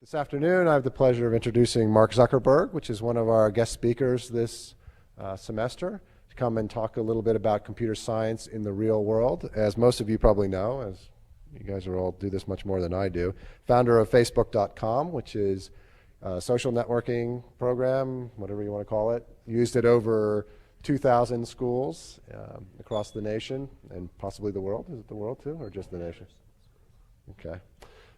This afternoon, I have the pleasure of introducing Mark Zuckerberg, which is one of our guest speakers this semester, to come and talk a little bit about computer science in the real world. As most of you probably know, as you guys are all do this much more than I do, founder of Facebook.com, which is a social networking program, whatever you want to call it, used at over 2,000 schools across the nation and possibly the world. Is it the world too, or just the nation? Okay.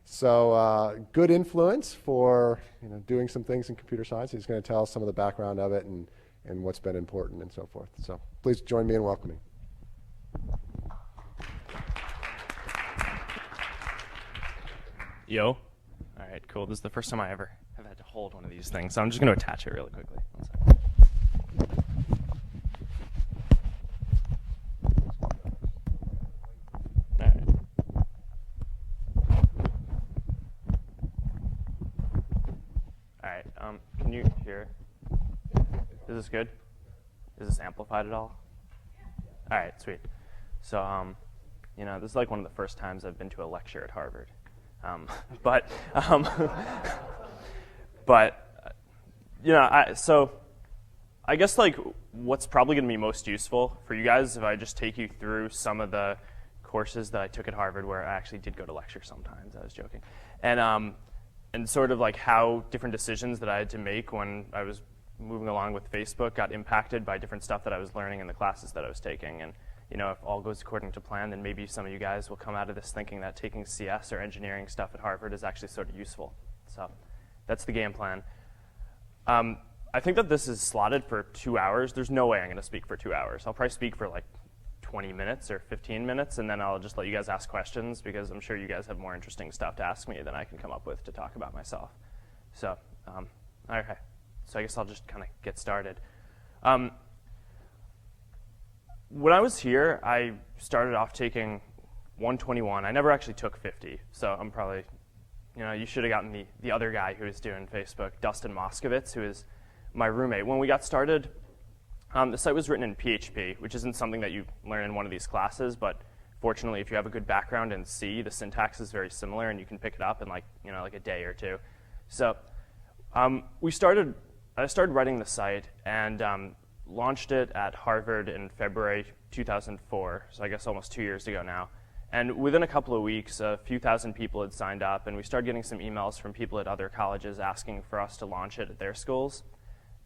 So good influence for doing some things in computer science. He's going to tell us some of the background of it and what's been important and so forth. So please join me in welcoming. Yo. All right, cool. This is the first time I ever have had to hold one of these things, so I'm just going to attach it really quickly. One second. Can you hear? Is this good? Is this amplified at all? All right, sweet. So, this is like one of the first times I've been to a lecture at Harvard. So I guess like what's probably going to be most useful for you guys if I just take you through some of the courses that I took at Harvard, where I actually did go to lecture sometimes. I was joking, and sort of like how different decisions that I had to make when I was moving along with Facebook got impacted by different stuff that I was learning in the classes that I was taking. And if all goes according to plan, then maybe some of you guys will come out of this thinking that taking CS or engineering stuff at Harvard is actually sort of useful. So that's the game plan. I think that this is slotted for 2 hours. There's no way I'm going to speak for 2 hours. I'll probably speak for like 20 minutes or 15 minutes, and then I'll just let you guys ask questions, because I'm sure you guys have more interesting stuff to ask me than I can come up with to talk about myself. So, okay. So I guess I'll just kind of get started. When I was here, I started off taking 121. I never actually took 50, so I'm probably, you should have gotten the other guy who was doing Facebook, Dustin Moskovitz, who is my roommate. When we got started, the site was written in PHP, which isn't something that you learn in one of these classes, but fortunately, if you have a good background in C, the syntax is very similar, and you can pick it up in like a day or two. So I started writing the site and launched it at Harvard in February 2004, so I guess almost 2 years ago now. And within a couple of weeks, a few thousand people had signed up, and we started getting some emails from people at other colleges asking for us to launch it at their schools.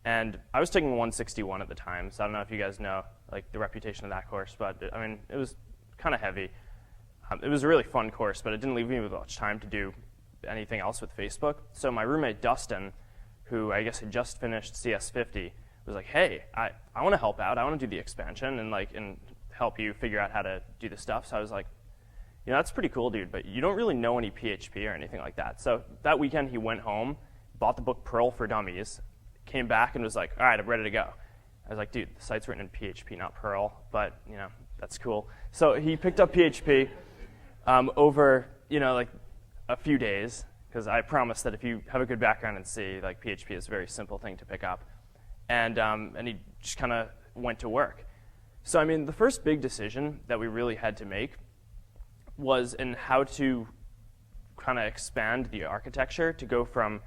And I was taking 161 at the time, so I don't know if you guys know like the reputation of that course, but I mean, it was kind of heavy. It was a really fun course, but it didn't leave me with much time to do anything else with Facebook. So my roommate, Dustin, who I guess had just finished CS50, was like, hey, I want to help out. I want to do the expansion and help you figure out how to do the stuff. So I was like, that's pretty cool, dude, but you don't really know any PHP or anything like that. So that weekend, he went home, bought the book Perl for Dummies, came back and was like, all right, I'm ready to go. I was like, dude, the site's written in PHP, not Perl, but that's cool. So he picked up PHP over like a few days, because I promised that if you have a good background in C, like PHP is a very simple thing to pick up. And he just kind of went to work. So I mean, the first big decision that we really had to make was in how to kind of expand the architecture to go from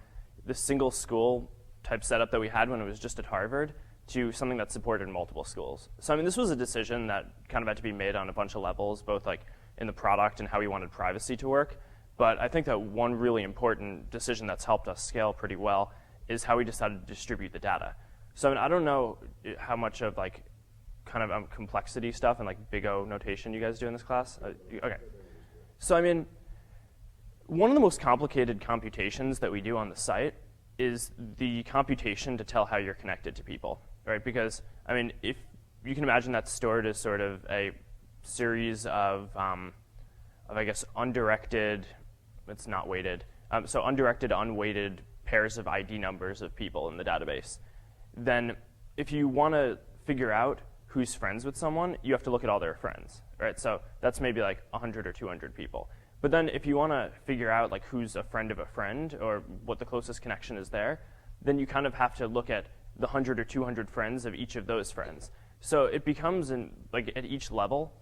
the single school type setup that we had when it was just at Harvard to something that supported multiple schools. So I mean, this was a decision that kind of had to be made on a bunch of levels, both like in the product and how we wanted privacy to work. But I think that one really important decision that's helped us scale pretty well is how we decided to distribute the data. So I mean, I don't know how much of like kind of complexity stuff and like big O notation you guys do in this class. Okay. So I mean, one of the most complicated computations that we do on the site is the computation to tell how you're connected to people, right? Because, I mean, if you can imagine that stored as sort of a series of I guess, undirected, it's not weighted, so undirected, unweighted pairs of ID numbers of people in the database, then if you want to figure out who's friends with someone, you have to look at all their friends, right? So that's maybe like 100 or 200 people. But then if you want to figure out like who's a friend of a friend or what the closest connection is there, then you kind of have to look at the 100 or 200 friends of each of those friends. So it becomes, like at each level,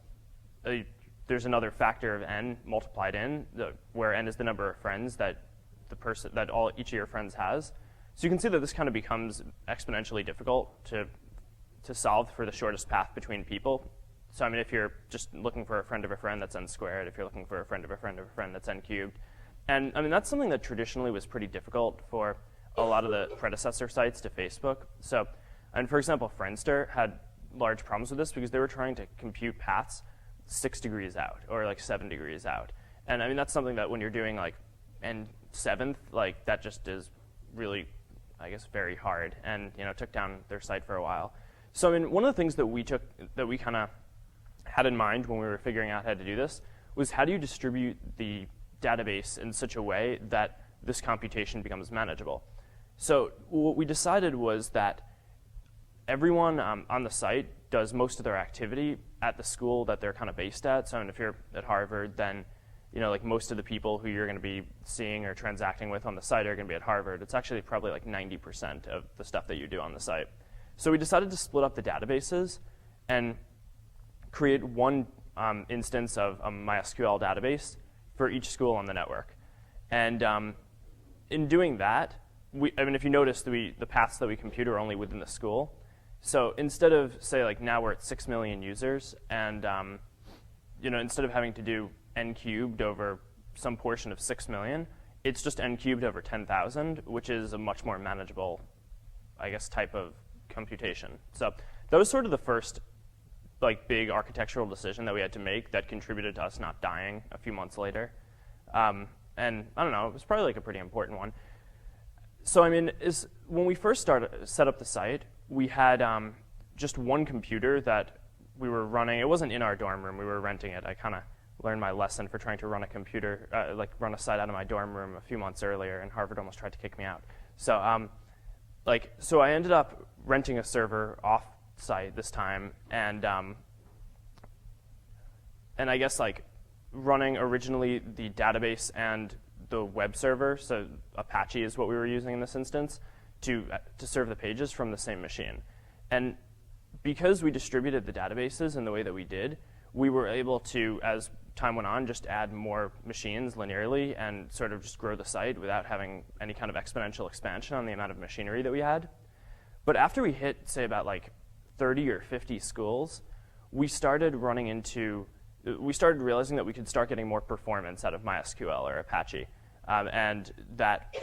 there's another factor of n multiplied in, where n is the number of friends that the person that each of your friends has. So you can see that this kind of becomes exponentially difficult to solve for the shortest path between people. So I mean, if you're just looking for a friend of a friend, that's n squared. If you're looking for a friend of a friend of a friend, that's n cubed. And I mean, that's something that traditionally was pretty difficult for a lot of the predecessor sites to Facebook. So, and for example, Friendster had large problems with this because they were trying to compute paths 6 degrees out or like 7 degrees out. And I mean, that's something that when you're doing like n7th, like that just is really, I guess, very hard, and took down their site for a while. So I mean, one of the things that we kind of had in mind when we were figuring out how to do this was how do you distribute the database in such a way that this computation becomes manageable. So what we decided was that everyone on the site does most of their activity at the school that they're kind of based at. So if you're at Harvard, then like most of the people who you're going to be seeing or transacting with on the site are going to be at Harvard. It's actually probably like 90% of the stuff that you do on the site. So we decided to split up the databases and create one instance of a MySQL database for each school on the network. And in doing that, if you notice, the paths that we compute are only within the school. So instead of, say, like now we're at 6 million users, and instead of having to do n cubed over some portion of 6 million, it's just n cubed over 10,000, which is a much more manageable, I guess, type of computation. So that was sort of the first big architectural decision that we had to make that contributed to us not dying a few months later. And I don't know, it was probably like a pretty important one. So I mean, when we first set up the site, we had just one computer that we were running. It wasn't in our dorm room, we were renting it. I kind of learned my lesson for trying to run a computer, run a site out of my dorm room a few months earlier, and Harvard almost tried to kick me out. So so I ended up renting a server off-site this time, and I guess running originally the database and the web server, so Apache is what we were using in this instance, to serve the pages from the same machine. And because we distributed the databases in the way that we did, we were able to, as time went on, just add more machines linearly and sort of just grow the site without having any kind of exponential expansion on the amount of machinery that we had. But after we hit, say, about 30 or 50 schools, we started realizing that we could start getting more performance out of MySQL or Apache. And that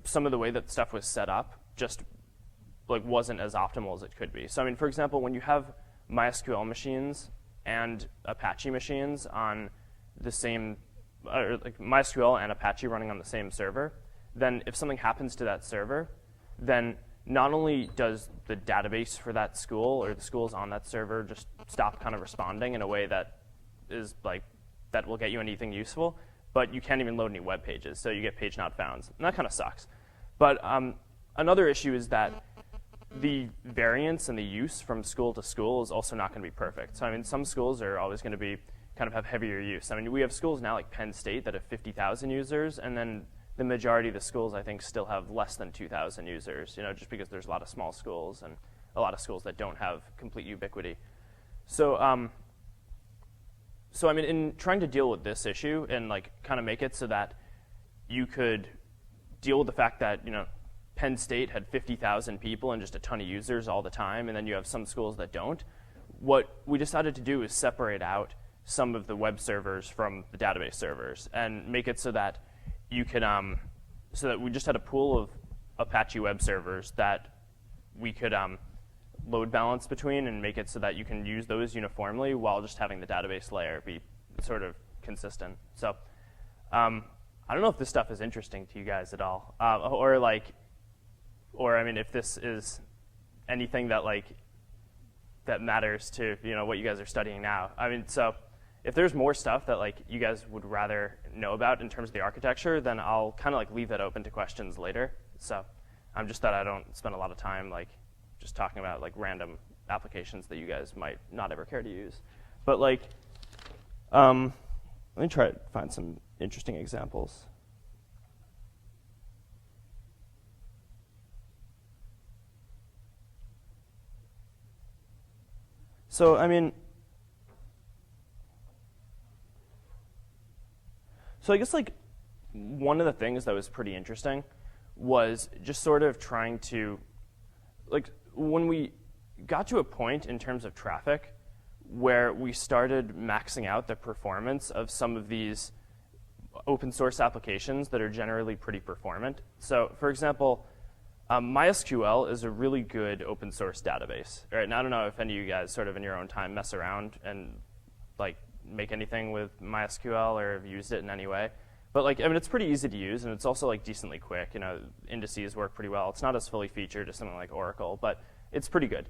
some of the way that stuff was set up just wasn't as optimal as it could be. So I mean, for example, when you have MySQL machines and Apache machines on the same, or MySQL and Apache running on the same server, then if something happens to that server, then not only does the database for that school or the schools on that server just stop kind of responding in a way that is that will get you anything useful, but you can't even load any web pages, so you get page not found. And that kind of sucks. But another issue is that the variance and the use from school to school is also not going to be perfect. So I mean, some schools are always going to be kind of have heavier use. I mean, we have schools now like Penn State that have 50,000 users, and then the majority of the schools, I think, still have less than 2,000 users, just because there's a lot of small schools and a lot of schools that don't have complete ubiquity. So I mean, in trying to deal with this issue and kind of make it so that you could deal with the fact that Penn State had 50,000 people and just a ton of users all the time, and then you have some schools that don't, what we decided to do is separate out some of the web servers from the database servers and make it so that you could, so that we just had a pool of Apache web servers that we could load balance between and make it so that you can use those uniformly while just having the database layer be sort of consistent. So I don't know if this stuff is interesting to you guys at all, or I mean, if this is anything that that matters to what you guys are studying now. I mean, so if there's more stuff that you guys would rather know about in terms of the architecture, then I'll kind of leave that open to questions later. So I'm just that I don't spend a lot of time just talking about random applications that you guys might not ever care to use. But let me try to find some interesting examples. So I mean, so I guess one of the things that was pretty interesting was just sort of trying to, like, when we got to a point in terms of traffic where we started maxing out the performance of some of these open source applications that are generally pretty performant. So, for example, MySQL is a really good open source database. Right? And I don't know if any of you guys sort of in your own time mess around and like make anything with MySQL or have used it in any way. But like, I mean, it's pretty easy to use, and it's also like decently quick. You know, indices work pretty well. It's not as fully featured as something like Oracle, but it's pretty good.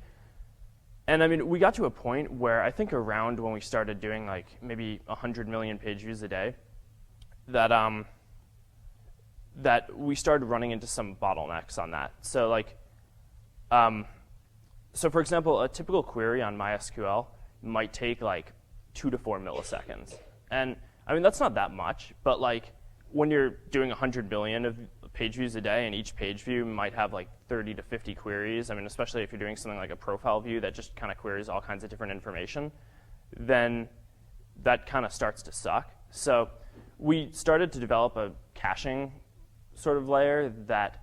And I mean, we got to a point where I think around when we started doing like maybe 100 million page views a day, that that we started running into some bottlenecks on that. So like, so for example, a typical query on MySQL might take like 2 to 4 milliseconds, and I mean, that's not that much, but like when you're doing 100 million of page views a day and each page view might have like 30 to 50 queries, I mean, especially if you're doing something like a profile view that just kind of queries all kinds of different information, then that kind of starts to suck. So we started to develop a caching sort of layer that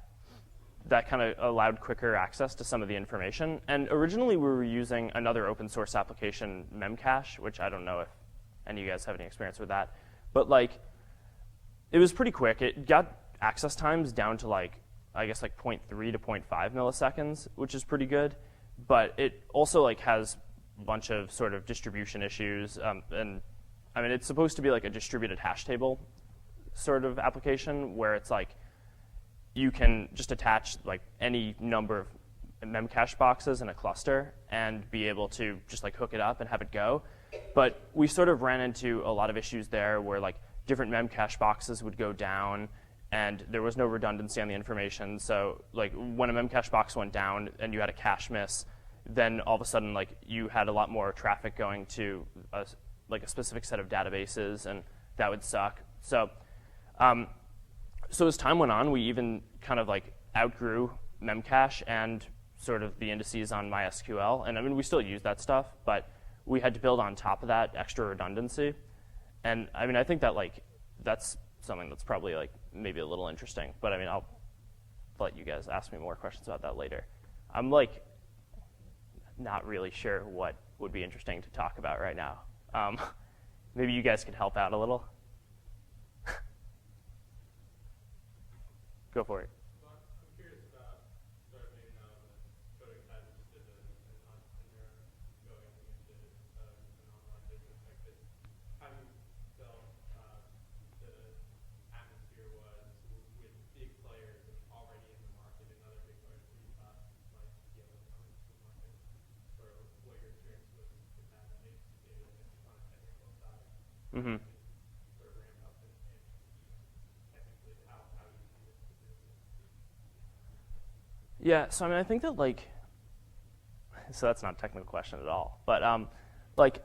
kind of allowed quicker access to some of the information. And originally we were using another open source application, Memcache, which I don't know if any of you guys have any experience with that. But like, it was pretty quick. It got access times down to like, I guess like 0.3 to 0.5 milliseconds, which is pretty good. But it also like has a bunch of sort of distribution issues. And I mean, it's supposed to be like a distributed hash table sort of application where it's like, you can just attach like any number of Memcache boxes in a cluster and be able to just like hook it up and have it go. But we sort of ran into a lot of issues there where like different Memcache boxes would go down and there was no redundancy on the information. So like when a Memcache box went down and you had a cache miss, then all of a sudden like you had a lot more traffic going to like a specific set of databases, and that would suck. So so as time went on, we even kind of like outgrew Memcache and sort of the indices on MySQL. And I mean, we still use that stuff, but we had to build on top of that extra redundancy. And I mean, I think that like that's something that's probably like maybe a little interesting. But I mean, I'll let you guys ask me more questions about that later. I'm like not really sure what would be interesting to talk about right now. Maybe you guys could help out a little. Go for it. Well, I'm curious about sort of maybe now coding side, just as an entrepreneur going into an online business like this. How you felt the atmosphere was with big players already in the market and other big players who you thought might be able to come into the market, or what your experience was with that, maybe on a technical side. Mm-hmm. Sort of ramp up and technically how you see this. Yeah, so I mean, I think that like, so that's not a technical question at all, but like,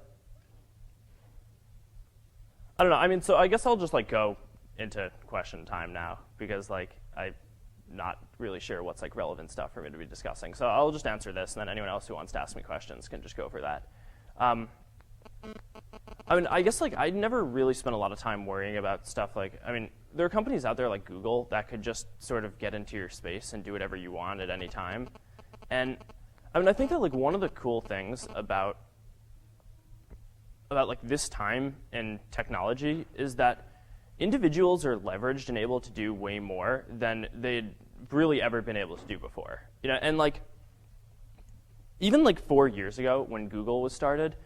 I don't know. I mean, so I guess I'll just like go into question time now because like I'm not really sure what's like relevant stuff for me to be discussing. So I'll just answer this, and then anyone else who wants to ask me questions can just go for that. I mean, I guess like I never really spent a lot of time worrying about stuff like, I mean, there are companies out there like Google that could just sort of get into your space and do whatever you want at any time. And I mean, I think that like one of the cool things about like this time in technology is that individuals are leveraged and able to do way more than they'd really ever been able to do before. You know, and like even like 4 years ago when Google was started,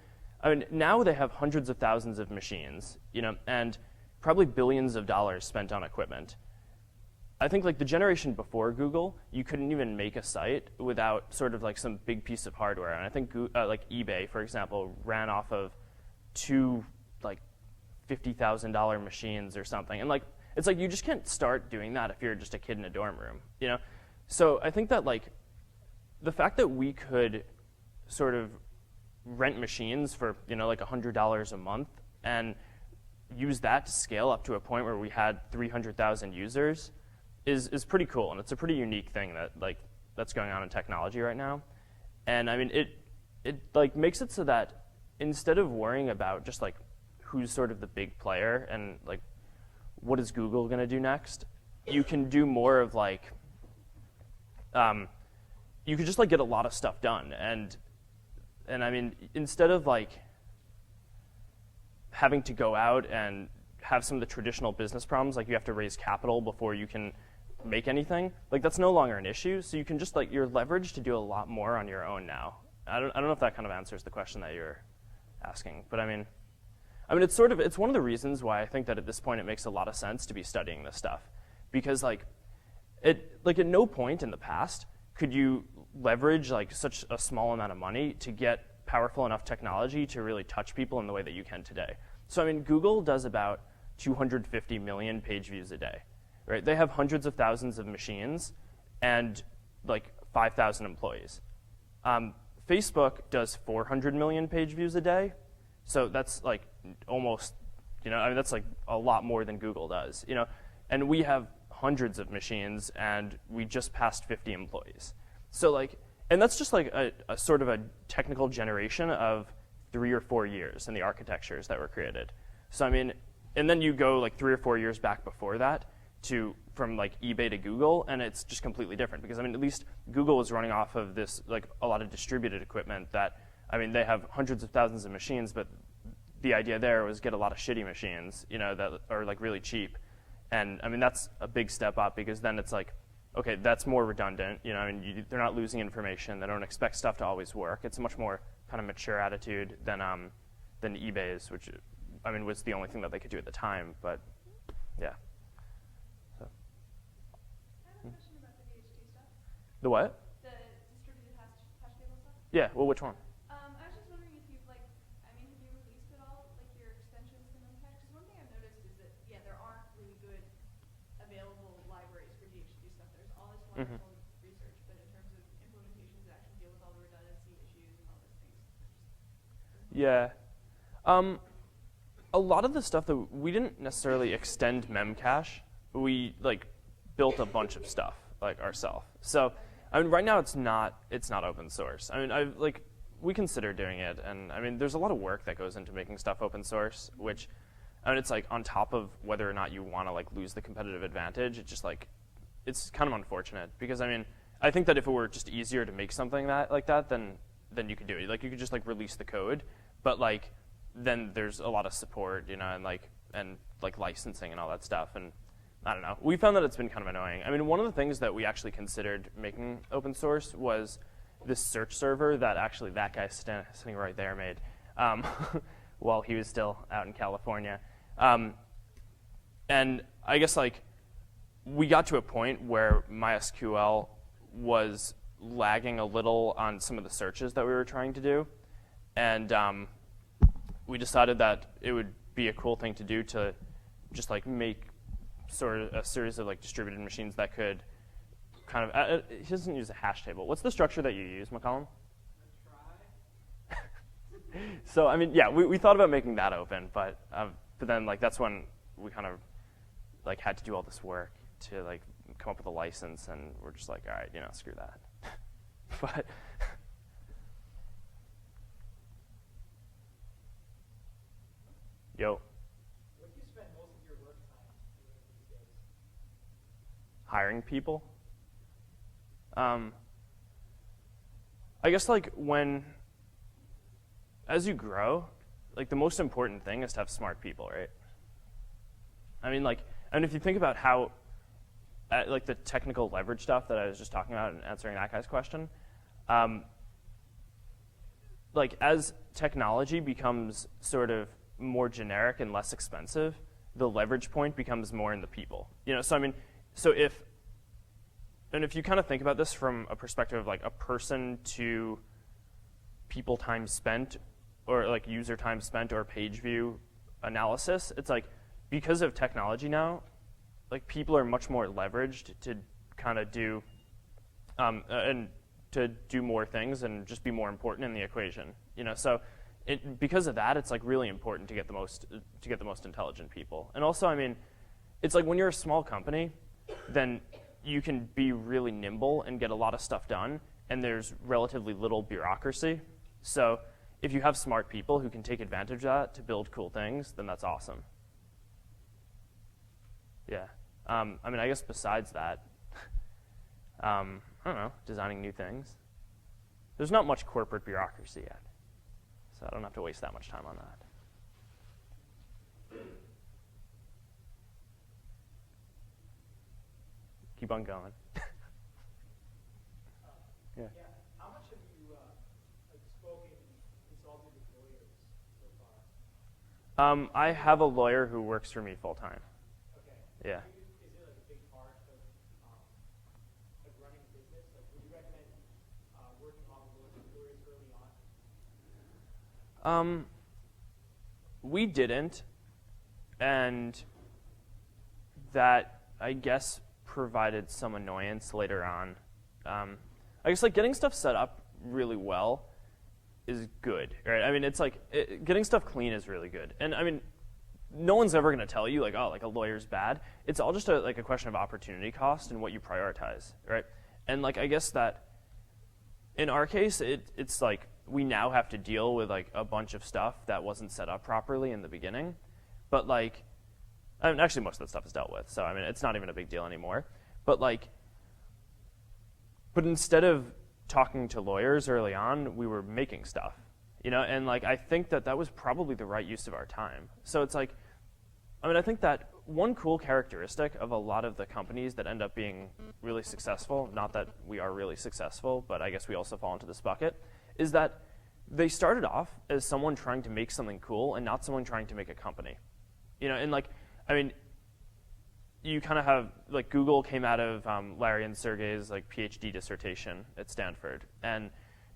I mean, now they have hundreds of thousands of machines, you know, and probably billions of dollars spent on equipment. I think like the generation before Google, you couldn't even make a site without sort of like some big piece of hardware. And I think like eBay, for example, ran off of 2 like $50,000 machines or something. And like it's like you just can't start doing that if you're just a kid in a dorm room, you know. So I think that like the fact that we could sort of rent machines for, you know, like $100 a month and use that to scale up to a point where we had 300,000 users is pretty cool, and it's a pretty unique thing that like that's going on in technology right now. And I mean, it like makes it so that instead of worrying about just like who's sort of the big player and like what is Google going to do next, you can do more of like, you could just like get a lot of stuff done. And I mean, instead of like having to go out and have some of the traditional business problems, like you have to raise capital before you can make anything, like that's no longer an issue. So you can just like, you're leveraged to do a lot more on your own now. I don't know if that kind of answers the question that you're asking, but I mean, it's one of the reasons why I think that at this point it makes a lot of sense to be studying this stuff, because like at no point in the past could you leverage like such a small amount of money to get powerful enough technology to really touch people in the way that you can today. So I mean, Google does about 250 million page views a day, right? They have hundreds of thousands of machines and like 5,000 employees. Facebook does 400 million page views a day. So that's like almost, that's like a lot more than Google does, and we have hundreds of machines and we just passed 50 employees. So like, and that's just like a sort of a technical generation of 3 or 4 years in the architectures that were created. So I mean, and then you go like 3 or 4 years back before that from like eBay to Google, and it's just completely different, because I mean, at least Google was running off of this, like a lot of distributed equipment that, I mean, they have hundreds of thousands of machines, but the idea there was get a lot of shitty machines, that are like really cheap. And I mean, that's a big step up, because then it's like, okay, that's more redundant, I mean, they're not losing information, they don't expect stuff to always work. It's a much more kind of mature attitude than eBay's, which, I mean, was the only thing that they could do at the time, but yeah. The what? The distributed hash table stuff? Yeah, well, which one? I was just wondering if you've have you released at all, like your extensions to Memcache? Because one thing I've noticed is that, yeah, there aren't really good available libraries for DHT stuff. There's all this wonderful research, but in terms of implementations that actually deal with all the redundancy issues and all those things. Yeah. A lot of the stuff that we didn't necessarily extend Memcache, we like built a bunch of stuff like ourselves. So I mean, right now it's not open source. I mean, we consider doing it, and I mean, there's a lot of work that goes into making stuff open source, which, I mean, it's like on top of whether or not you want to like lose the competitive advantage. It's just like, it's kind of unfortunate, because I mean, I think that if it were just easier to make something like that, then you could do it. Like you could just like release the code, but like then there's a lot of support, and like licensing and all that stuff, and I don't know. We found that it's been kind of annoying. I mean, one of the things that we actually considered making open source was this search server that actually that guy sitting right there made while he was still out in California. And I guess like we got to a point where MySQL was lagging a little on some of the searches that we were trying to do. And we decided that it would be a cool thing to do to just like make sort of a series of like distributed machines that could kind of, he doesn't use a hash table. What's the structure that you use, McCollum? So, I mean, yeah, we thought about making that open, but then like that's when we kind of like had to do all this work to like come up with a license, and we're just like, all right, screw that. But yo. What do you spend most of your work time doing these days? Hiring people. I guess like as you grow, like the most important thing is to have smart people, right? I mean, like, and if you think about how, like the technical leverage stuff that I was just talking about and answering that guy's question, like as technology becomes sort of more generic and less expensive, the leverage point becomes more in the people. So I mean, if you kind of think about this from a perspective of like a person to people time spent, or like user time spent, or page view analysis, it's like because of technology now, like people are much more leveraged to kind of do and to do more things and just be more important in the equation. So because of that, it's like really important to get the most intelligent people. And also, I mean, it's like when you're a small company, then you can be really nimble and get a lot of stuff done, and there's relatively little bureaucracy. So if you have smart people who can take advantage of that to build cool things, then that's awesome. Yeah. I mean, I guess besides that, I don't know, designing new things. There's not much corporate bureaucracy yet, so I don't have to waste that much time on that. Keep on going. Yeah. Yeah. How much have you like spoken, consulted with lawyers so far? I have a lawyer who works for me full time. Okay. Yeah. Is it like a big part of like running a business? Like, would you recommend working on with lawyers early on? We didn't, and that, I guess, provided some annoyance later on. I guess like getting stuff set up really well is good, right? I mean, it's like getting stuff clean is really good, and I mean, no one's ever going to tell you like, oh, like a lawyer's bad. It's all just like a question of opportunity cost and what you prioritize, right? And like I guess that in our case, it's like we now have to deal with like a bunch of stuff that wasn't set up properly in the beginning, but like, I mean, actually most of that stuff is dealt with, so I mean, it's not even a big deal anymore. But like, but instead of talking to lawyers early on, we were making stuff, you know, and like I think that that was probably the right use of our time. So it's like, I mean, I think that one cool characteristic of a lot of the companies that end up being really successful, not that we are really successful, but I guess we also fall into this bucket, is that they started off as someone trying to make something cool and not someone trying to make a company, you know, and like, I mean, you kind of have, like Google came out of Larry and Sergey's like PhD dissertation at Stanford, and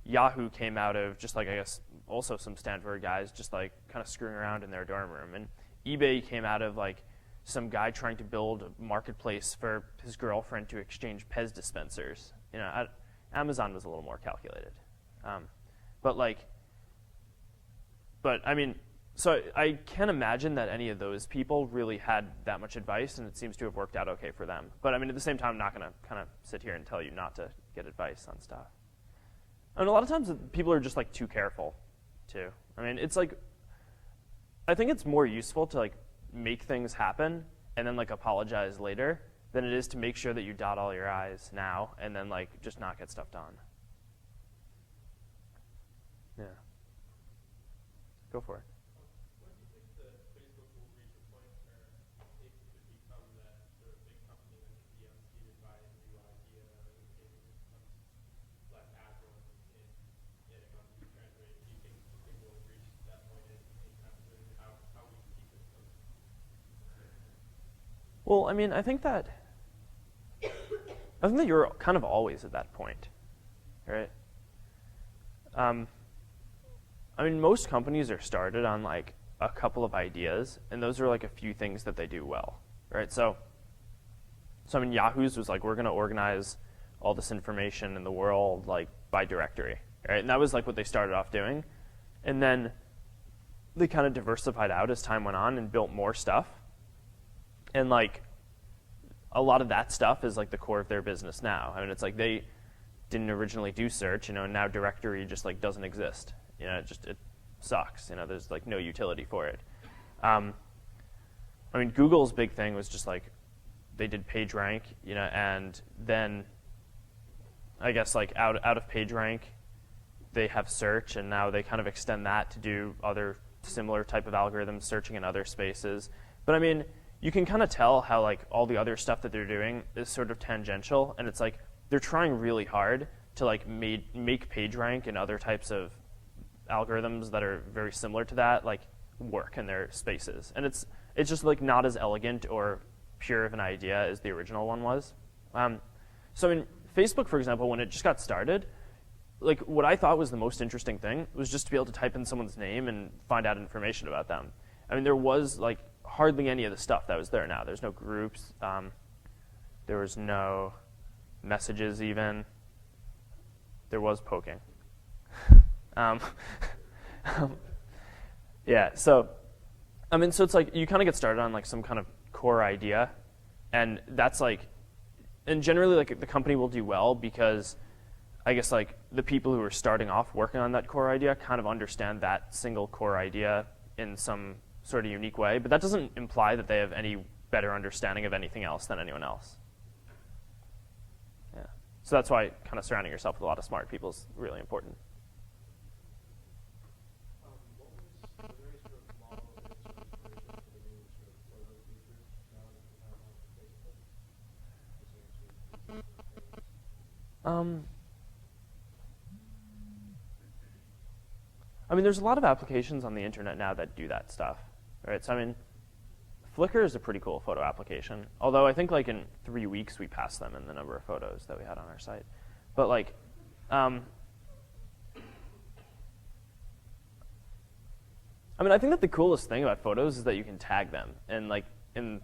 Yahoo came out of just like, I guess, also some Stanford guys just like kind of screwing around in their dorm room, and eBay came out of like some guy trying to build a marketplace for his girlfriend to exchange Pez dispensers. You know, Amazon was a little more calculated, but I mean, so I can't imagine that any of those people really had that much advice, and it seems to have worked out okay for them. But I mean, at the same time, I'm not going to kind of sit here and tell you not to get advice on stuff. And a lot of times, people are just like too careful, too. I mean, it's like, I think it's more useful to like make things happen and then like apologize later than it is to make sure that you dot all your I's now and then like just not get stuff done. Yeah. Go for it. When do you think that Facebook will reach a point where it could become that sort of big company that can be unseated by a new idea, and it becomes less agile in getting on the trend rate? Do you think it will reach that point anytime soon? How will you keep it from? Well, I mean, I think that you're kind of always at that point, right? I mean, most companies are started on like a couple of ideas, and those are like a few things that they do well, right? So I mean, Yahoo's was like, we're going to organize all this information in the world like by directory, right? And that was like what they started off doing, and then they kind of diversified out as time went on and built more stuff, and like a lot of that stuff is like the core of their business now. I mean, it's like they didn't originally do search, you know, and now directory just like doesn't exist. You know, it sucks. You know, there's like no utility for it. I mean, Google's big thing was just like they did PageRank, you know, and then I guess like out of PageRank, they have search, and now they kind of extend that to do other similar type of algorithms, searching in other spaces. But I mean, you can kind of tell how like all the other stuff that they're doing is sort of tangential, and it's like they're trying really hard to like make PageRank and other types of algorithms that are very similar to that like work in their spaces, and it's just like not as elegant or pure of an idea as the original one was. So in Facebook, for example, when it just got started, like what I thought was the most interesting thing was just to be able to type in someone's name and find out information about them. I mean, there was like hardly any of the stuff that was there now. There's no groups. There was no messages even. There was poking. Yeah, so I mean, so it's like you kind of get started on like some kind of core idea, and that's like, and generally like the company will do well because I guess like the people who are starting off working on that core idea kind of understand that single core idea in some sort of unique way, but that doesn't imply that they have any better understanding of anything else than anyone else. Yeah. So that's why kind of surrounding yourself with a lot of smart people is really important. What was the very sort of model and sort of inspiration for the new sort of photo features now that you have on Facebook? I mean, there's a lot of applications on the internet now that do that stuff, right? So I mean, Flickr is a pretty cool photo application. Although I think like in 3 weeks we passed them in the number of photos that we had on our site. But like, I mean, I think that the coolest thing about photos is that you can tag them and like in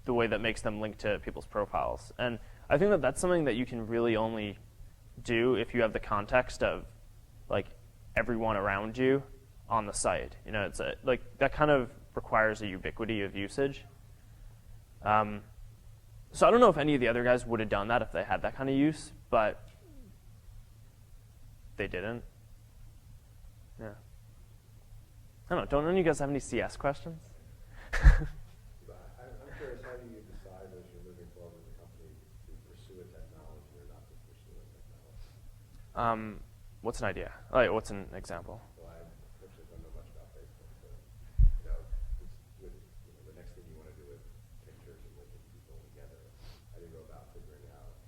the way that makes them link to people's profiles. And I think that that's something that you can really only do if you have the context of like everyone around you on the site. You know, it's like that kind of requires a ubiquity of usage. So I don't know if any of the other guys would have done that if they had that kind of use, but they didn't. Yeah. I don't know. Don't any of you guys have any CS questions? I'm curious, how do you decide as you're moving forward with the company to pursue a technology or not to pursue a technology? What's an idea? Like, what's an example? Well, I actually don't know much about Facebook, but the next thing you want to do with pictures and linking people together, how do you go about figuring out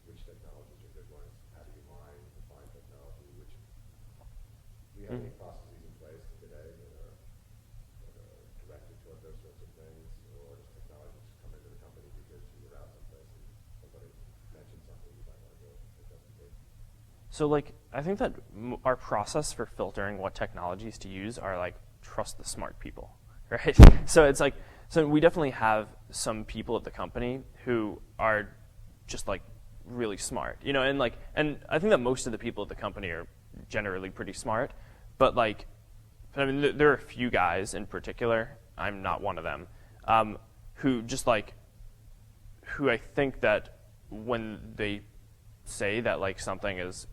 which technologies are good ones? How do you define technology? Do you have any processes in place today that are directed toward those sorts of things, or does technology just come into the company because you were out someplace and somebody mentioned something you might want to go investigate? So like, I think that our process for filtering what technologies to use are like, trust the smart people, right? So it's like, so we definitely have some people at the company who are just like really smart, you know, and I think that most of the people at the company are generally pretty smart, but like, I mean, there are a few guys in particular, I'm not one of them, who just like, who I think that when they say that like something is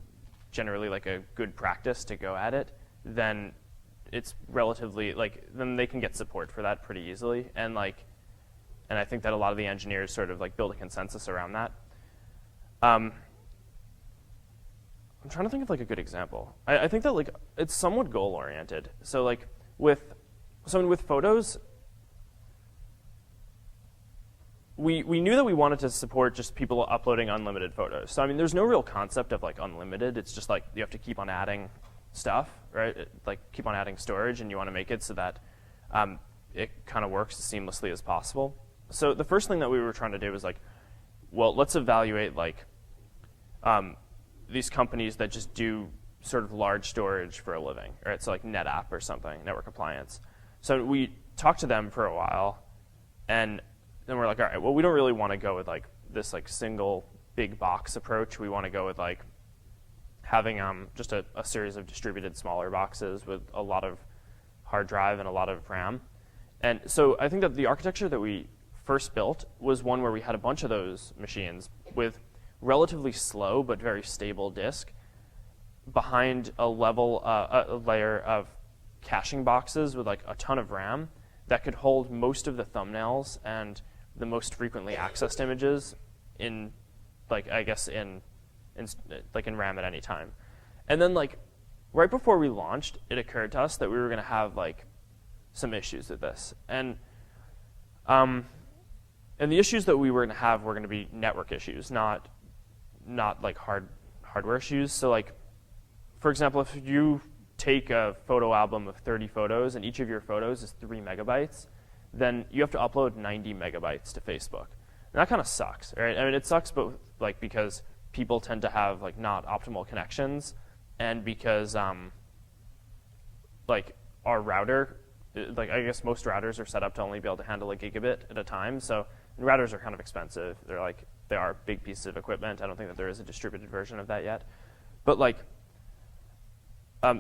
generally like a good practice to go at it, then it's relatively like, then they can get support for that pretty easily. And like, and I think that a lot of the engineers sort of like build a consensus around that. I'm trying to think of like a good example. I think that like it's somewhat goal oriented. So like with photos, we knew that we wanted to support just people uploading unlimited photos. So I mean, there's no real concept of like unlimited. It's just like you have to keep on adding stuff, right? Like keep on adding storage, and you want to make it so that it kind of works as seamlessly as possible. So the first thing that we were trying to do was like, well, let's evaluate like these companies that just do sort of large storage for a living, right? So like NetApp or something, network appliance. So we talked to them for a while, and then we're like, all right, well, we don't really want to go with like this like single big box approach. We want to go with like having just a series of distributed smaller boxes with a lot of hard drive and a lot of RAM. And so I think that the architecture that we first built was one where we had a bunch of those machines with relatively slow but very stable disk behind a layer of caching boxes with like a ton of RAM that could hold most of the thumbnails and the most frequently accessed images in, like, I guess in RAM at any time. And then like right before we launched, it occurred to us that we were going to have like some issues with this, and the issues that we were going to have were going to be network issues, not like hardware issues. So like, for example, if you take a photo album of 30 photos and each of your photos is 3 megabytes, then you have to upload 90 megabytes to Facebook. And that kind of sucks, right? I mean, it sucks both like because people tend to have like not optimal connections, and because like our router, like I guess most routers are set up to only be able to handle a gigabit at a time. So and routers are kind of expensive. They are big pieces of equipment. I don't think that there is a distributed version of that yet. But like,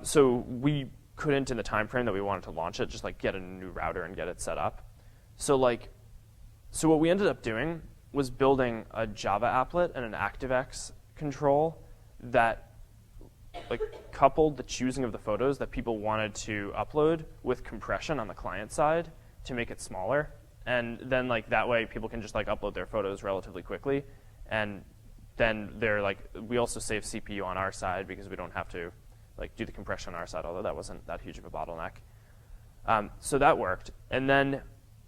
so we couldn't, in the time frame that we wanted to launch it, just like get a new router and get it set up. So like, so what we ended up doing was building a Java applet and an ActiveX control that like coupled the choosing of the photos that people wanted to upload with compression on the client side to make it smaller. and then like that way people can just like upload their photos relatively quickly, and then they're like, we also save CPU on our side because we don't have to like do the compression on our side, although that wasn't that huge of a bottleneck. So that worked, and then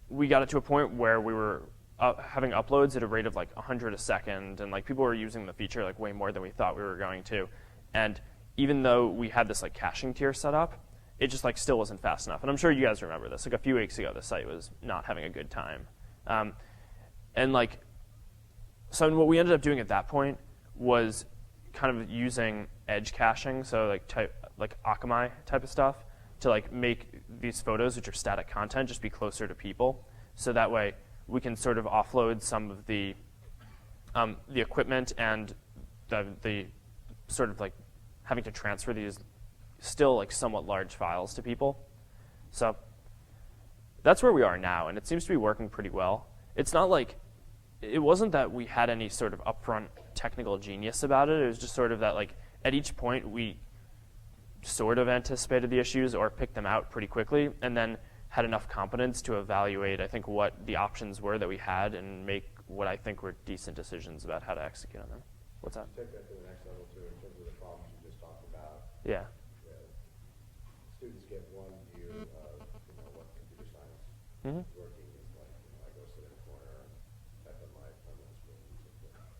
we got it to a point where we were having uploads at a rate of like 100 a second, and like people were using the feature like way more than we thought we were going to. And even though we had this like caching tier set up, it just like still wasn't fast enough. And I'm sure you guys remember this. Like a few weeks ago, the site was not having a good time. And like, so what we ended up doing at that point was kind of using edge caching, so like Akamai type of stuff, to like make these photos, which are static content, just be closer to people. So that way we can sort of offload some of the equipment and the sort of like having to transfer these still like somewhat large files to people. So that's where we are now, and it seems to be working pretty well. It's not like, it wasn't that we had any sort of upfront technical genius about it. It was just sort of that like at each point we sort of anticipated the issues or picked them out pretty quickly, and then had enough competence to evaluate, I think, what the options were that we had and make what I think were decent decisions about how to execute on them. What's that? Take that to the next level too, in terms of the problems you just talked about. Yeah. Students get one view of what computer science Mm-hmm. working is like. I go sit in a corner and type on my terminal screen.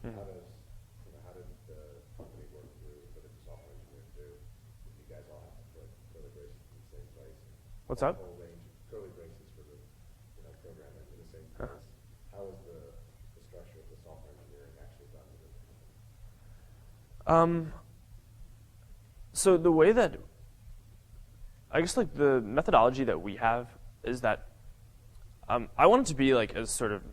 Mm-hmm. How did the company work through, what did the software engineers do? If you guys all have to put curly braces in the same place. What's that? Whole range of curly braces for the programming in the same place. How is the structure of the software engineering actually done within the company? So the way that, I guess like the methodology that we have is that I want it to be like as sort of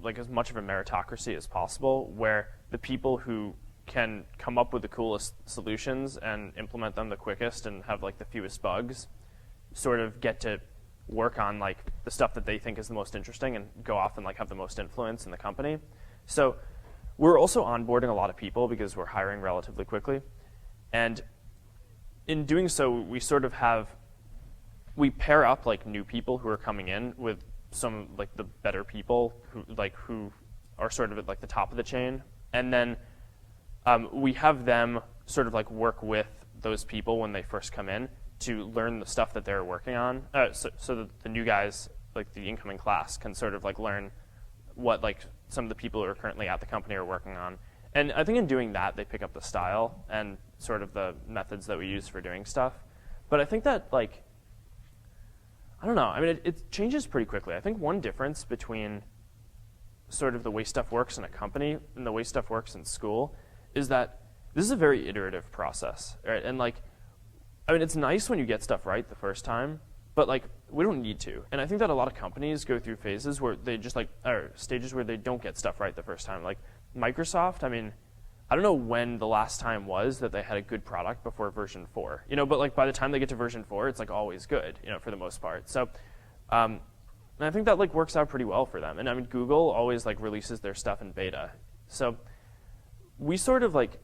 like as much of a meritocracy as possible, where the people who can come up with the coolest solutions and implement them the quickest and have like the fewest bugs sort of get to work on like the stuff that they think is the most interesting and go off and like have the most influence in the company. So we're also onboarding a lot of people because we're hiring relatively quickly. And in doing so, we sort of we pair up like new people who are coming in with some like the better people who are sort of at like the top of the chain. And then we have them sort of like work with those people when they first come in to learn the stuff that they're working on, so that the new guys, like the incoming class, can sort of like learn what like some of the people who are currently at the company are working on. And I think in doing that, they pick up the style and sort of the methods that we use for doing stuff. But I think that like, I don't know, I mean, it changes pretty quickly. I think one difference between sort of the way stuff works in a company and the way stuff works in school is that this is a very iterative process, right? And like, I mean, it's nice when you get stuff right the first time, but like, we don't need to. And I think that a lot of companies go through phases where they just like, or stages where they don't get stuff right the first time. Like Microsoft, I mean, I don't know when the last time was that they had a good product before version 4, but like by the time they get to version 4, it's like always good, for the most part. So, and I think that like works out pretty well for them. And I mean, Google always like releases their stuff in beta. So we sort of like,